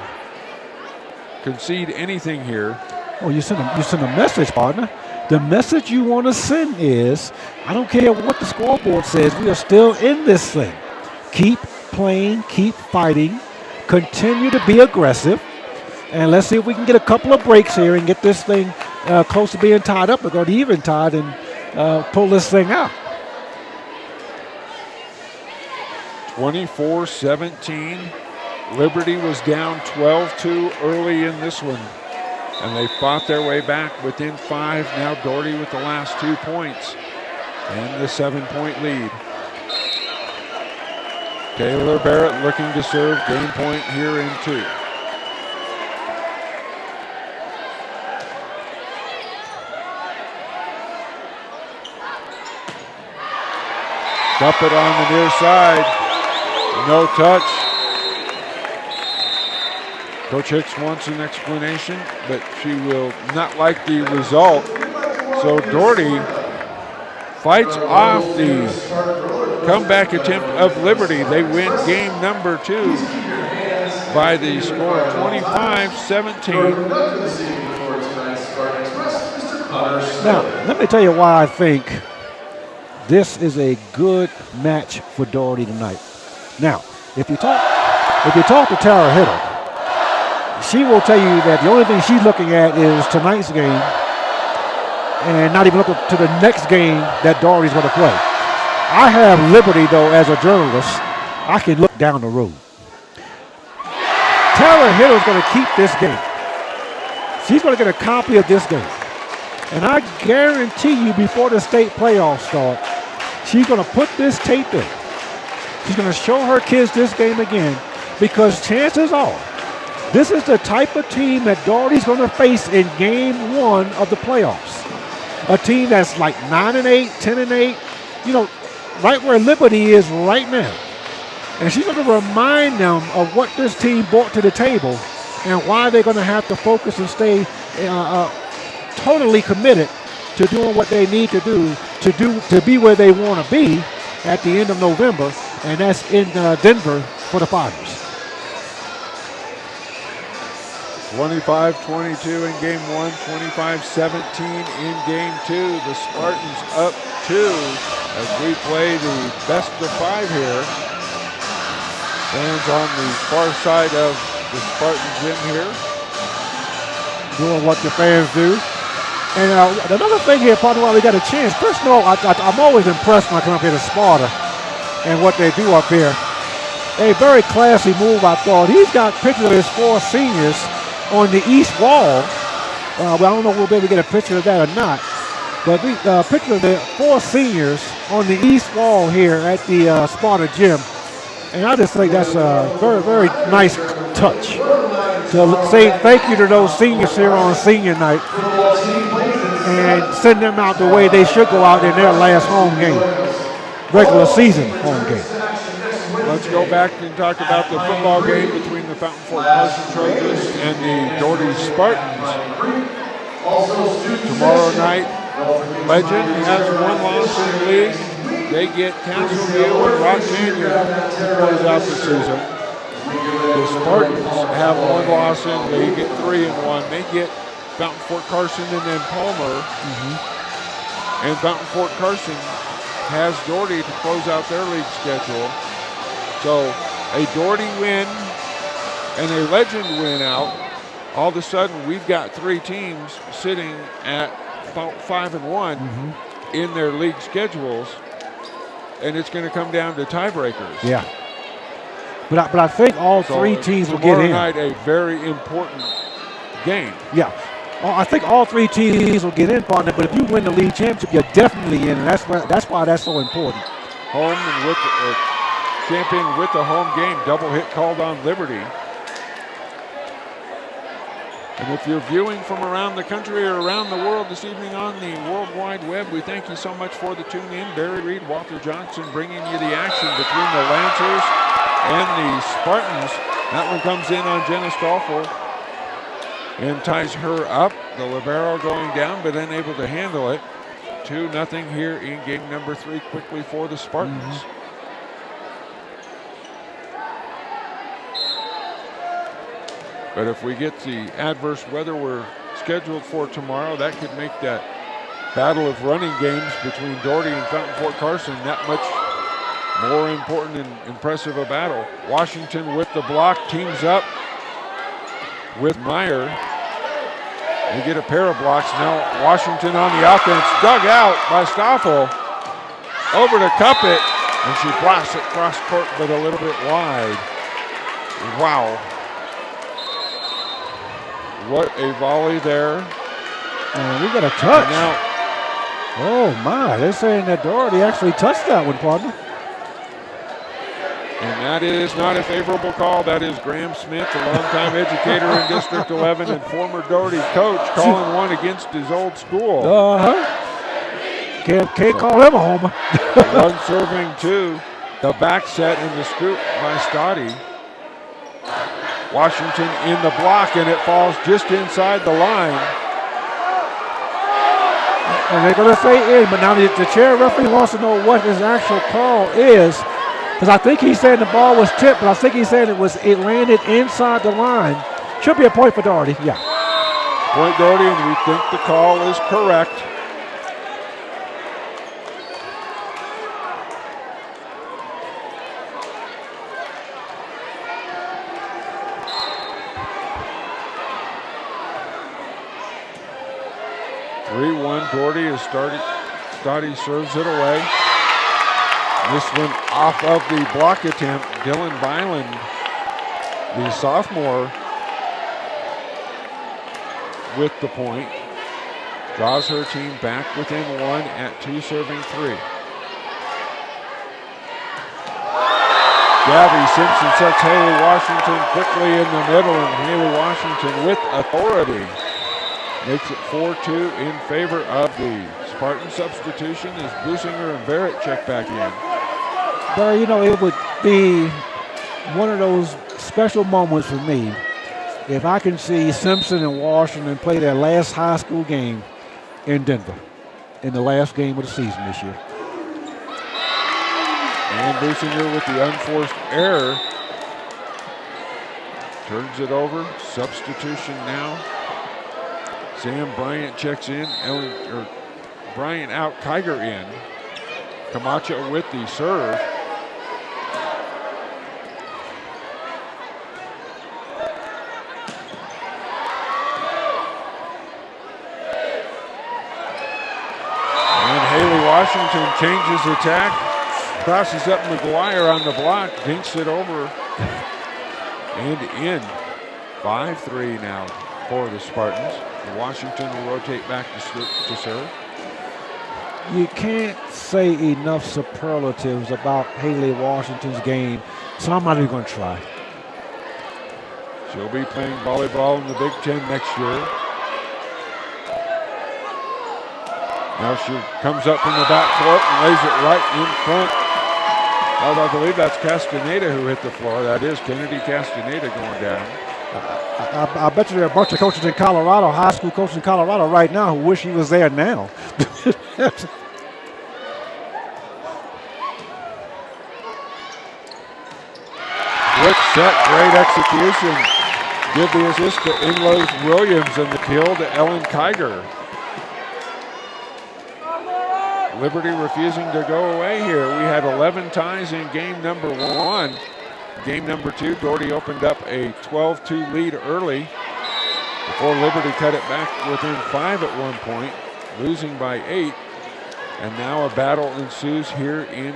concede anything here. Oh, you send a message, partner. The message you want to send is, I don't care what the scoreboard says, we are still in this thing. Keep playing, keep fighting, continue to be aggressive, and let's see if we can get a couple of breaks here and get this thing close to being tied up. We're going to even tied and pull this thing out. 24-17. Liberty was down 12-2 early in this one, and they fought their way back within 5. Now Doherty with the last 2 points and the 7-point lead. Taylor Barrett looking to serve, game point here in 2. Up it on the near side. No touch. Coach Hicks wants an explanation, but she will not like the result. So Doherty fights off the comeback attempt of Liberty. They win game number 2 by the score of 25-17. Now, let me tell you why I think this is a good match for Doherty tonight. Now, if you talk to Tara Hiddle, she will tell you that the only thing she's looking at is tonight's game and not even looking to the next game that Doherty's going to play. I have Liberty, though, as a journalist. I can look down the road. Tara Hiddle's going to keep this game. She's going to get a copy of this game. And I guarantee you before the state playoffs start, she's going to put this tape in. She's going to show her kids this game again because chances are this is the type of team that Doherty's going to face in game 1 of the playoffs. A team that's like 9-8, 10-8, right where Liberty is right now. And she's going to remind them of what this team brought to the table and why they're going to have to focus and stay totally committed to doing what they need to do to be where they want to be at the end of November, and that's in Denver for the finals. 25-22 in game 1, 25-17 in game 2. The Spartans up 2 as we play the best of 5 here. Fans on the far side of the Spartan gym here. Doing what the fans do. And another thing here, partner, while we got a chance. First of all, I'm always impressed when I come up here to Sparta and what they do up here. A very classy move, I thought. He's got pictures of his 4 seniors on the east wall. Well, I don't know if we'll be able to get a picture of that or not. But the picture of the 4 seniors on the east wall here at the Sparta gym. And I just think that's a very, very nice touch. To say thank you to those seniors here on senior night and send them out the way they should go out in their last home game, regular season home game. Let's go back and talk about the football game between the Fountain Fort Carson Trojans and the Doherty Spartans. Tomorrow night, Legend has 1 loss in the league. They get Council View and Rock Canyon to close out the season. The Spartans have 1 loss in the league at 3-1. They get Fountain Fort Carson and then Palmer. And Fountain Fort Carson has Doherty to close out their league schedule. So a Doherty win and a Legend win out. All of a sudden, we've got 3 teams sitting at 5-1 in their league schedules, and it's going to come down to tiebreakers. Yeah. But I think all three teams will get in. Tomorrow night, a very important game. Yeah. I think all three teams will get in, partner. But if you win the league championship, you're definitely in, and that's why that's so important. Home and with champion with the home game. Double hit called on Liberty. And if you're viewing from around the country or around the world this evening on the World Wide Web, we thank you so much for the tune in. Barry Reed, Walter Johnson bringing you the action between the Lancers and the Spartans. That one comes in on Jenna Stoffel and ties her up. The libero going down, but unable to handle it. 2-0 here in game number 3 quickly for the Spartans. But if we get the adverse weather we're scheduled for tomorrow, that could make that battle of running games between Doherty and Fountain Fort Carson that much more important and impressive a battle. Washington with the block, teams up with Meyer. They get a pair of blocks. Now Washington on the offense, dug out by Stoffel. Over to Cuppet, and she blasts it cross court but a little bit wide. Wow. What a volley there. And we got a touch. Now, oh my, they're saying that Doherty actually touched that one, partner. and that is not a favorable call. That is Graham Smith, a longtime educator in District 11 and former Doherty coach, calling one against his old school. Can't call him a homer. One serving two. The back set in the scoop by Stotty. Washington in the block, and it falls just inside the line. And they're going to say in, but now the chair referee wants to know what his actual call is. Because I think he's saying the ball was tipped, but I think he's saying it landed inside the line. Should be a point for Doherty, yeah. Point Doherty, and we think the call is correct. Doherty is Stotty serves it away. This one off of the block attempt. Dylan Byland, the sophomore, with the point. Draws her team back within one at 2 serving 3. Gabby Simpson sets Haley Washington quickly in the middle, and Haley Washington with authority makes it 4-2 in favor of the Spartan. Substitution as Businger and Barrett check back in. Barry, you know, it would be one of those special moments for me if I can see Simpson and Washington play their last high school game in Denver in the last game of the season this year. And Businger with the unforced error. Turns it over. Substitution now. Sam Bryant checks in. Bryant out, Kiger in. Camacho with the serve. And Haley Washington changes attack. Crosses up McGuire on the block. Dinks it over. And in. 5-3 now for the Spartans. Washington will rotate back to serve. You can't say enough superlatives about Haley Washington's game, so I'm not even going to try. She'll be playing volleyball in the Big Ten next year. Now she comes up from the back court and lays it right in front. I believe that's Castaneda who hit the floor. That is Kennedy Castaneda going down. I bet you there are a bunch of coaches in Colorado, high school coaches in Colorado right now who wish he was there now. Quick set, great execution. Give the assist to Inglos Williams and the kill to Ellen Kiger. Liberty refusing to go away here. We had 11 ties in game number 1. Game number 2, Doherty opened up a 12-2 lead early before Liberty cut it back within 5 at one point, losing by 8. And now a battle ensues here in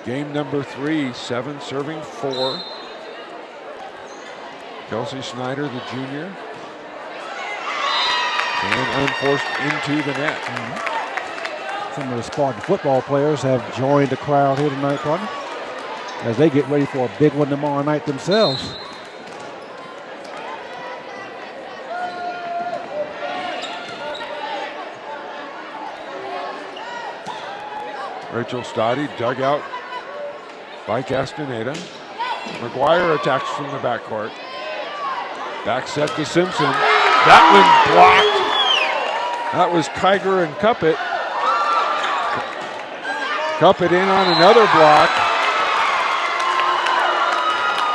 game number 3, 7 serving 4. Kelsey Snyder, the junior. And unforced into the net. Some of the Spartan football players have joined the crowd here tonight, partner, as they get ready for a big one tomorrow night themselves. Rachel Stoddy dug out by Castaneda. McGuire attacks from the backcourt. Back set to Simpson. That one blocked. That was Kiger and Cuppet. Cuppet in on another block.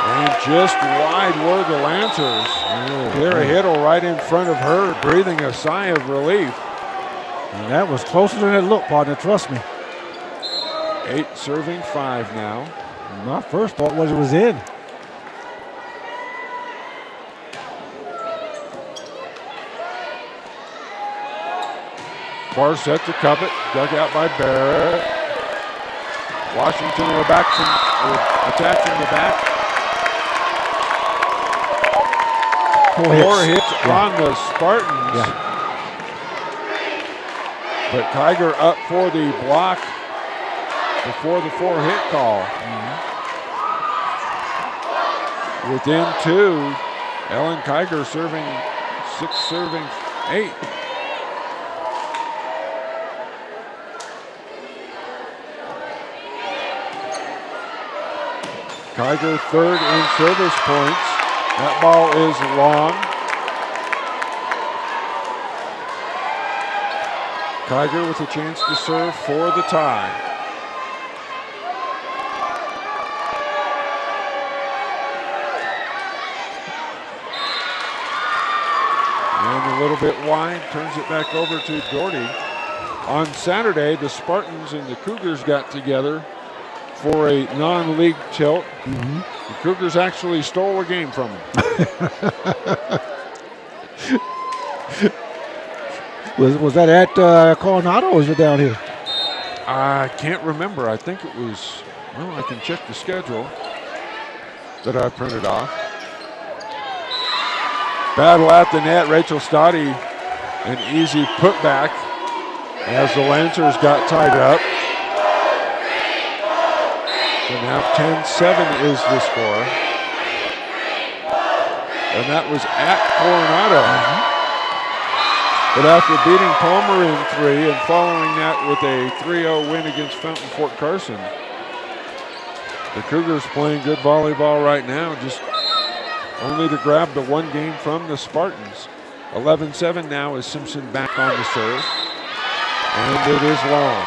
And just wide were the Lancers. Tara Hiddle right in front of her, breathing a sigh of relief. And that was closer than it looked, partner, trust me. 8 serving 5 now. My first thought was it was in. Far set to Cuppet, dug out by Barrett. Washington will attack from the back. 4 hits on the Spartans. Yeah. But Kiger up for the block before the 4-hit call. Within 2, Ellen Kiger serving 6, serving 8. Kiger third in service points. That ball is long. Kiger with a chance to serve for the tie. And a little bit wide, turns it back over to Doherty. On Saturday, the Spartans and the Cougars got together for a non-league tilt. The Cougars actually stole a game from them. Was that at Coronado or was it down here? I can't remember. I think it was, well, I can check the schedule that I printed off. Battle at the net. Rachel Stoddy, an easy putback as the Lancers got tied up. So now 10-7 is the score. And that was at Coronado. But after beating Palmer in 3 and following that with a 3-0 win against Fountain Fort Carson, the Cougars playing good volleyball right now, just only to grab the 1 game from the Spartans. 11-7 now is Simpson back on the serve. And it is long.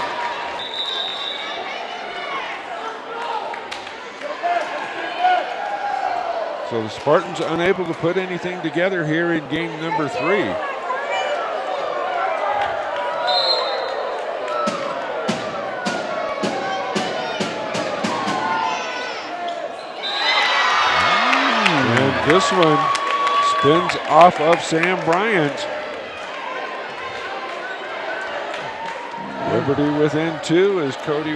So the Spartans unable to put anything together here in game number 3. And this one spins off of Sam Bryant. Liberty within 2 as Cody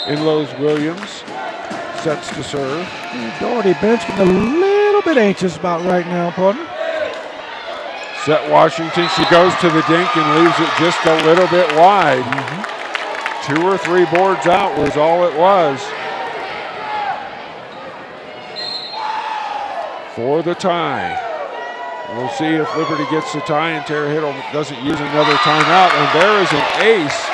Inlows Williams sets to serve. Doherty bench getting a little bit anxious about right now, partner. Set Washington. She goes to the dink and leaves it just a little bit wide. 2 or 3 boards out was all it was. For the tie. We'll see if Liberty gets the tie and Tara Hiddle doesn't use another timeout. And there is an ace.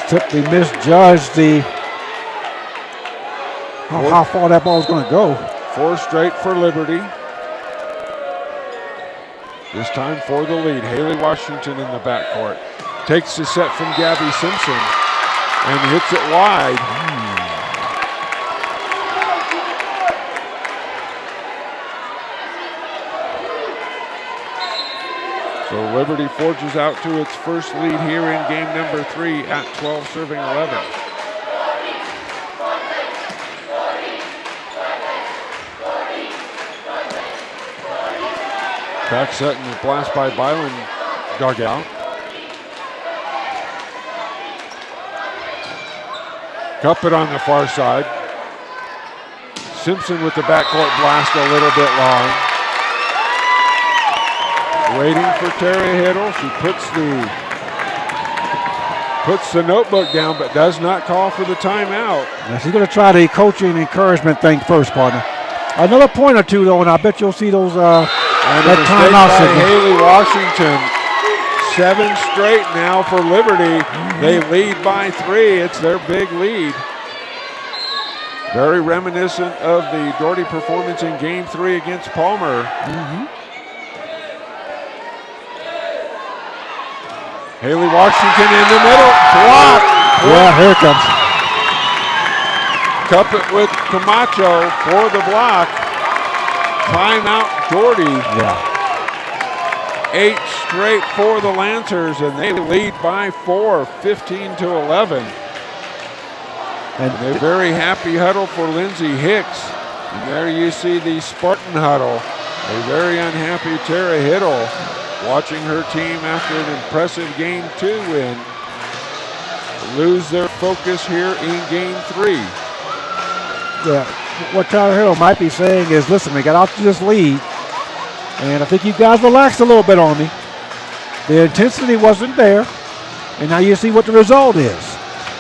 Simply misjudged how far that ball is going to go. 4 straight for Liberty. This time for the lead. Haley Washington in the backcourt. Takes the set from Gabby Simpson and hits it wide. So Liberty forges out to its first lead here in game number 3 at 12 serving 11. Back set and the blast by Byland dug out. Cuppet on the far side. Simpson with the backcourt blast a little bit long. Waiting for Tara Hiddle. She puts the notebook down, but does not call for the timeout. Now she's going to try the coaching and encouragement thing first, partner. Another point or two, though, and I bet you'll see those that timeout signal. Haley Washington. 7 straight now for Liberty. They lead by 3. It's their big lead. Very reminiscent of the Doherty performance in Game 3 against Palmer. Haley Washington in the middle. Block. Yeah, here it comes. Cup it with Camacho for the block. Timeout Doherty. Yeah. 8 straight for the Lancers, and they lead by 4, 15-11. And a very happy huddle for Lindsay Hicks. And there you see the Spartan huddle. A very unhappy Tara Hiddle watching her team after an impressive Game 2 win lose their focus here in Game 3. Yeah, what Tara Hiddle might be saying is, listen, we got out to this lead, and I think you guys relaxed a little bit on me. The intensity wasn't there, and now you see what the result is.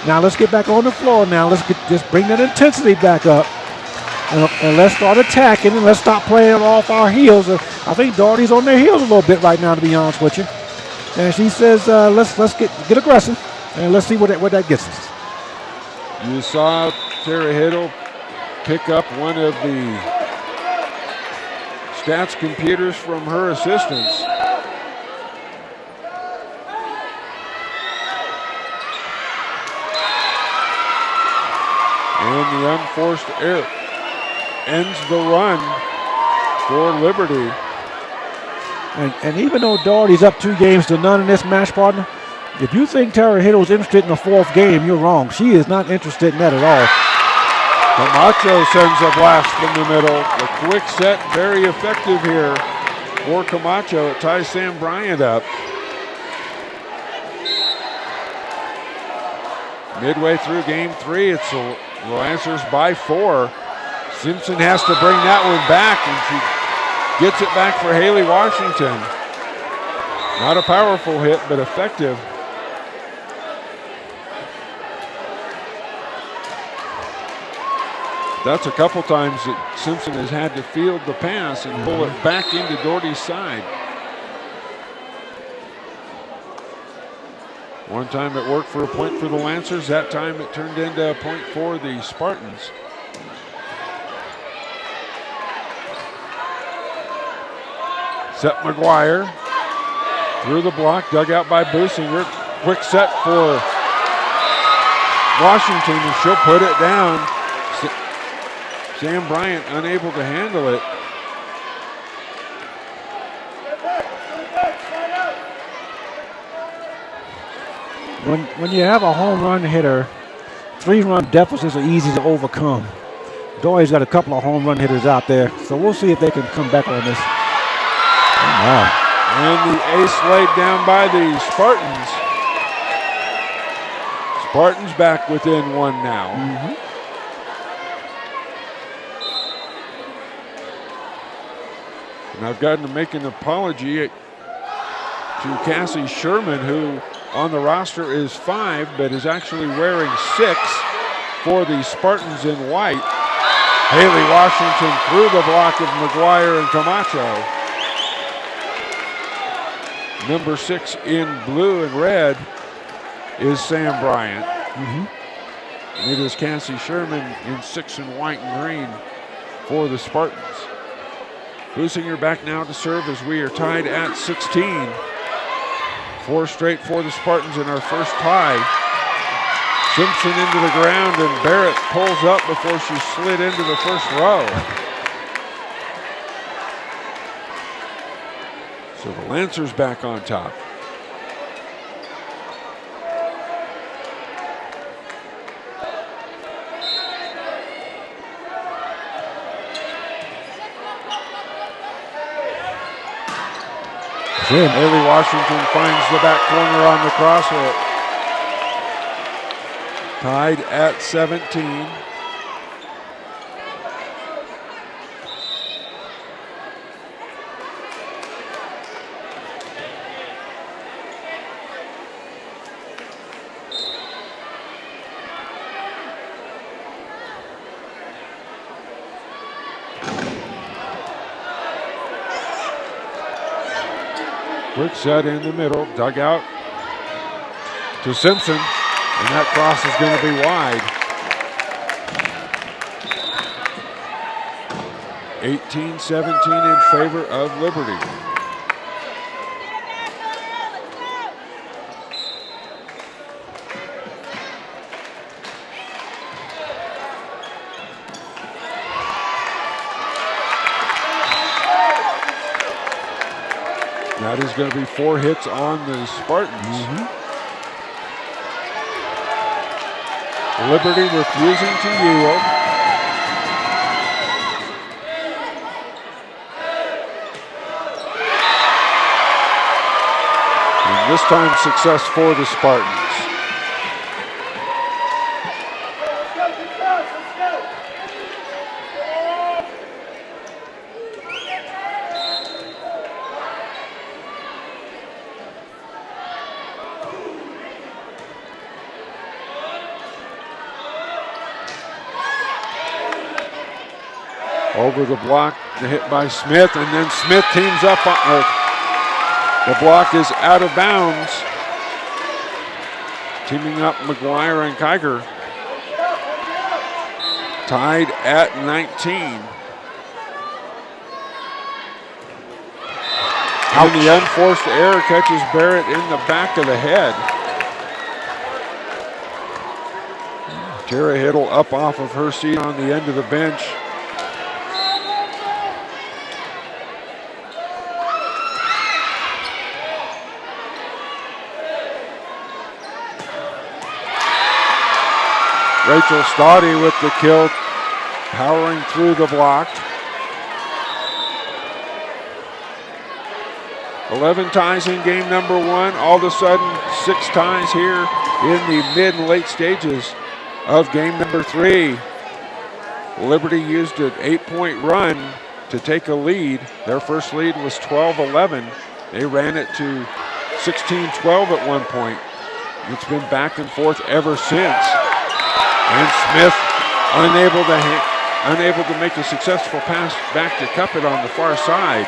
Now let's get back on the floor now. Just bring that intensity back up, and let's start attacking, and let's stop playing off our heels. I think Doherty's on their heels a little bit right now, to be honest with you. And she says, let's get aggressive, and let's see what that gets us. You saw Tara Hiddle pick up one of the stats computers from her assistants. And the unforced error ends the run for Liberty. And even though Doherty's up 2-0 in this match, partner, if you think Tara Hiddle's interested in the 4th game, you're wrong. She is not interested in that at all. Camacho sends a blast from the middle. The quick set, very effective here for Camacho. It ties Sam Bryant up. Midway through Game 3, it's the Lancers by 4. Simpson has to bring that one back, and she gets it back for Haley Washington. Not a powerful hit, but effective. That's a couple times that Simpson has had to field the pass and pull it back into Doherty's side. One time it worked for a point for the Lancers. That time it turned into a point for the Spartans. Seth McGuire through the block, dug out by Businger. Quick set for Washington, and she'll put it down. Sam Bryant unable to handle it. When you have a home run hitter, 3-run deficits are easy to overcome. Doherty's got a couple of home run hitters out there, so we'll see if they can come back on this. Oh, wow. And the ace laid down by the Spartans. Spartans back within 1 now. And I've got to make an apology to Cassie Sherman, who on the roster is 5, but is actually wearing 6 for the Spartans in white. Haley Washington through the block of McGuire and Camacho. Number 6 in blue and red is Sam Bryant. And it is Cassie Sherman in 6 in white and green for the Spartans. Businger back now to serve as we are tied at 16. 4 straight for the Spartans in our first tie. Simpson into the ground, and Barrett pulls up before she slid into the first row. So the Lancers back on top. Haley Washington finds the back corner on the cross hit. Tied at 17. Quick set in the middle, dug out to Simpson, and that cross is going to be wide. 18-17 in favor of Liberty. That is going to be 4 hits on the Spartans. Liberty refusing to yield. And this time success for the Spartans. Over the block, the hit by Smith, and then Smith teams up. The block is out of bounds. Teaming up McGuire and Kiger. Tied at 19. And the unforced error catches Barrett in the back of the head. Tara Hiddle up off of her seat on the end of the bench. Rachel Stoddy with the kill, powering through the block. 11 ties in game number 1. All of a sudden, 6 ties here in the mid and late stages of game number 3. Liberty used an 8-point run to take a lead. Their first lead was 12-11. They ran it to 16-12 at one point. It's been back and forth ever since. And Smith unable to make a successful pass back to Cuppet on the far side.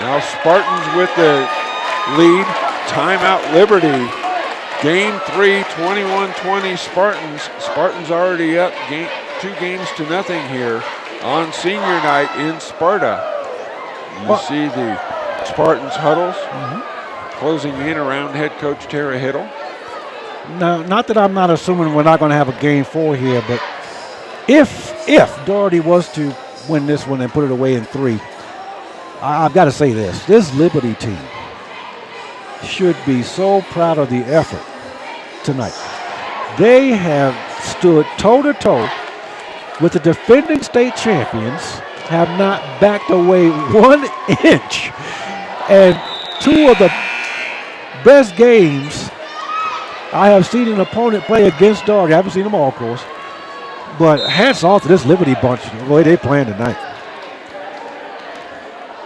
Now Spartans with the lead. Timeout Liberty. Game 3, 21-20 Spartans. Spartans already up 2-0 here on senior night in Sparta. You see the Spartans huddles closing in around head coach Tara Hiddle. Now, not that I'm not assuming we're not going to have a game 4 here, but if Doherty was to win this one and put it away in 3, I've got to say this Liberty team should be so proud of the effort tonight. They have stood toe-to-toe with the defending state champions, have not backed away 1 inch, and 2 of the best games I have seen an opponent play against Doherty. I haven't seen them all, of course. But hats off to this Liberty bunch, the way they playing tonight.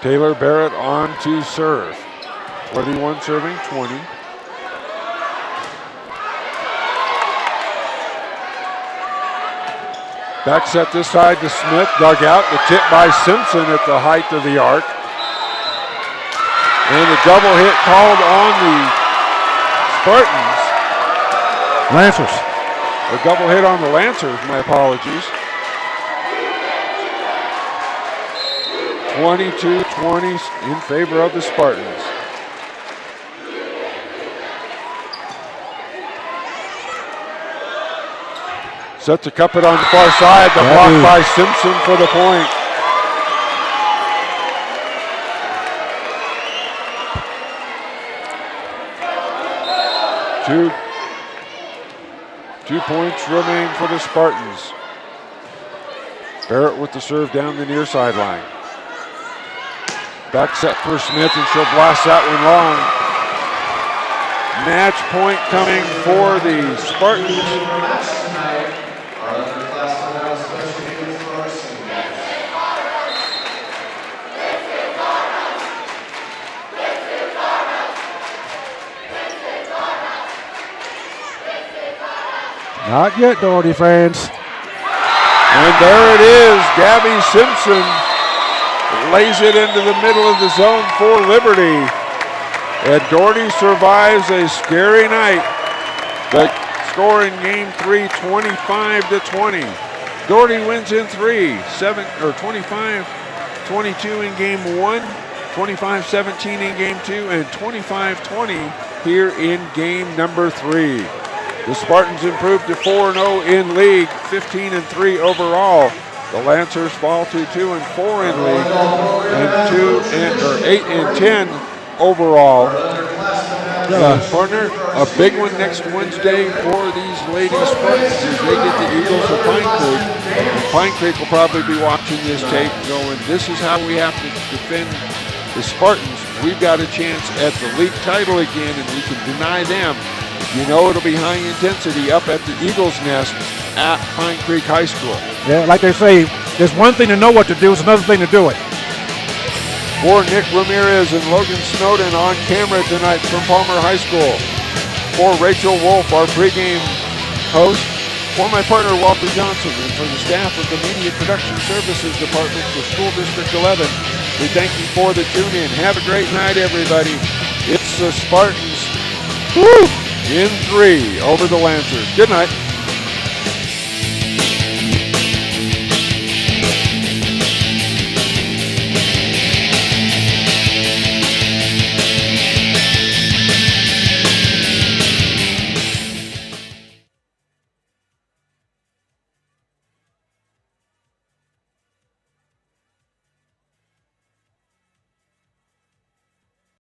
Taylor Barrett on to serve. 21 serving 20. Back set this side to Smith, dug out. The tip by Simpson at the height of the arc. And a double hit called on the Spartans. Lancers. A double hit on the Lancers, my apologies. 22-20 in favor of the Spartans. Set to Cuppet on the far side. The block by Simpson for the point. Two points remain for the Spartans. Barrett with the serve down the near sideline. Back set for Smith, and she'll blast that one long. Match point coming for the Spartans. Not yet, Doherty fans. And there it is. Gabby Simpson lays it into the middle of the zone for Liberty. And Doherty survives a scary night. The score in game 3, 25-20. Doherty wins in 3, 25-22 in game 1, 25-17 in game 2, and 25-20 here in game number 3. The Spartans improved to 4-0 in league, 15-3 overall. The Lancers fall to 2-4 in league, and 8-10 overall. Partner, a big one next Wednesday for these Lady Spartans as they get the Eagles of Pine Creek. And Pine Creek will probably be watching this tape going, this is how we have to defend the Spartans. We've got a chance at the league title again, and we can deny them. You know it'll be high intensity up at the Eagles Nest at Pine Creek High School. Yeah, like they say, there's one thing to know what to do, it's another thing to do it. For Nick Ramirez and Logan Snowden on camera tonight from Palmer High School. For Rachel Wolf, our pregame host. For my partner Walter Johnson, and for the staff of the Media Production Services Department for School District 11, we thank you for the tune in. Have a great night, everybody. It's the Spartans in 3 over the Lancers. Good night.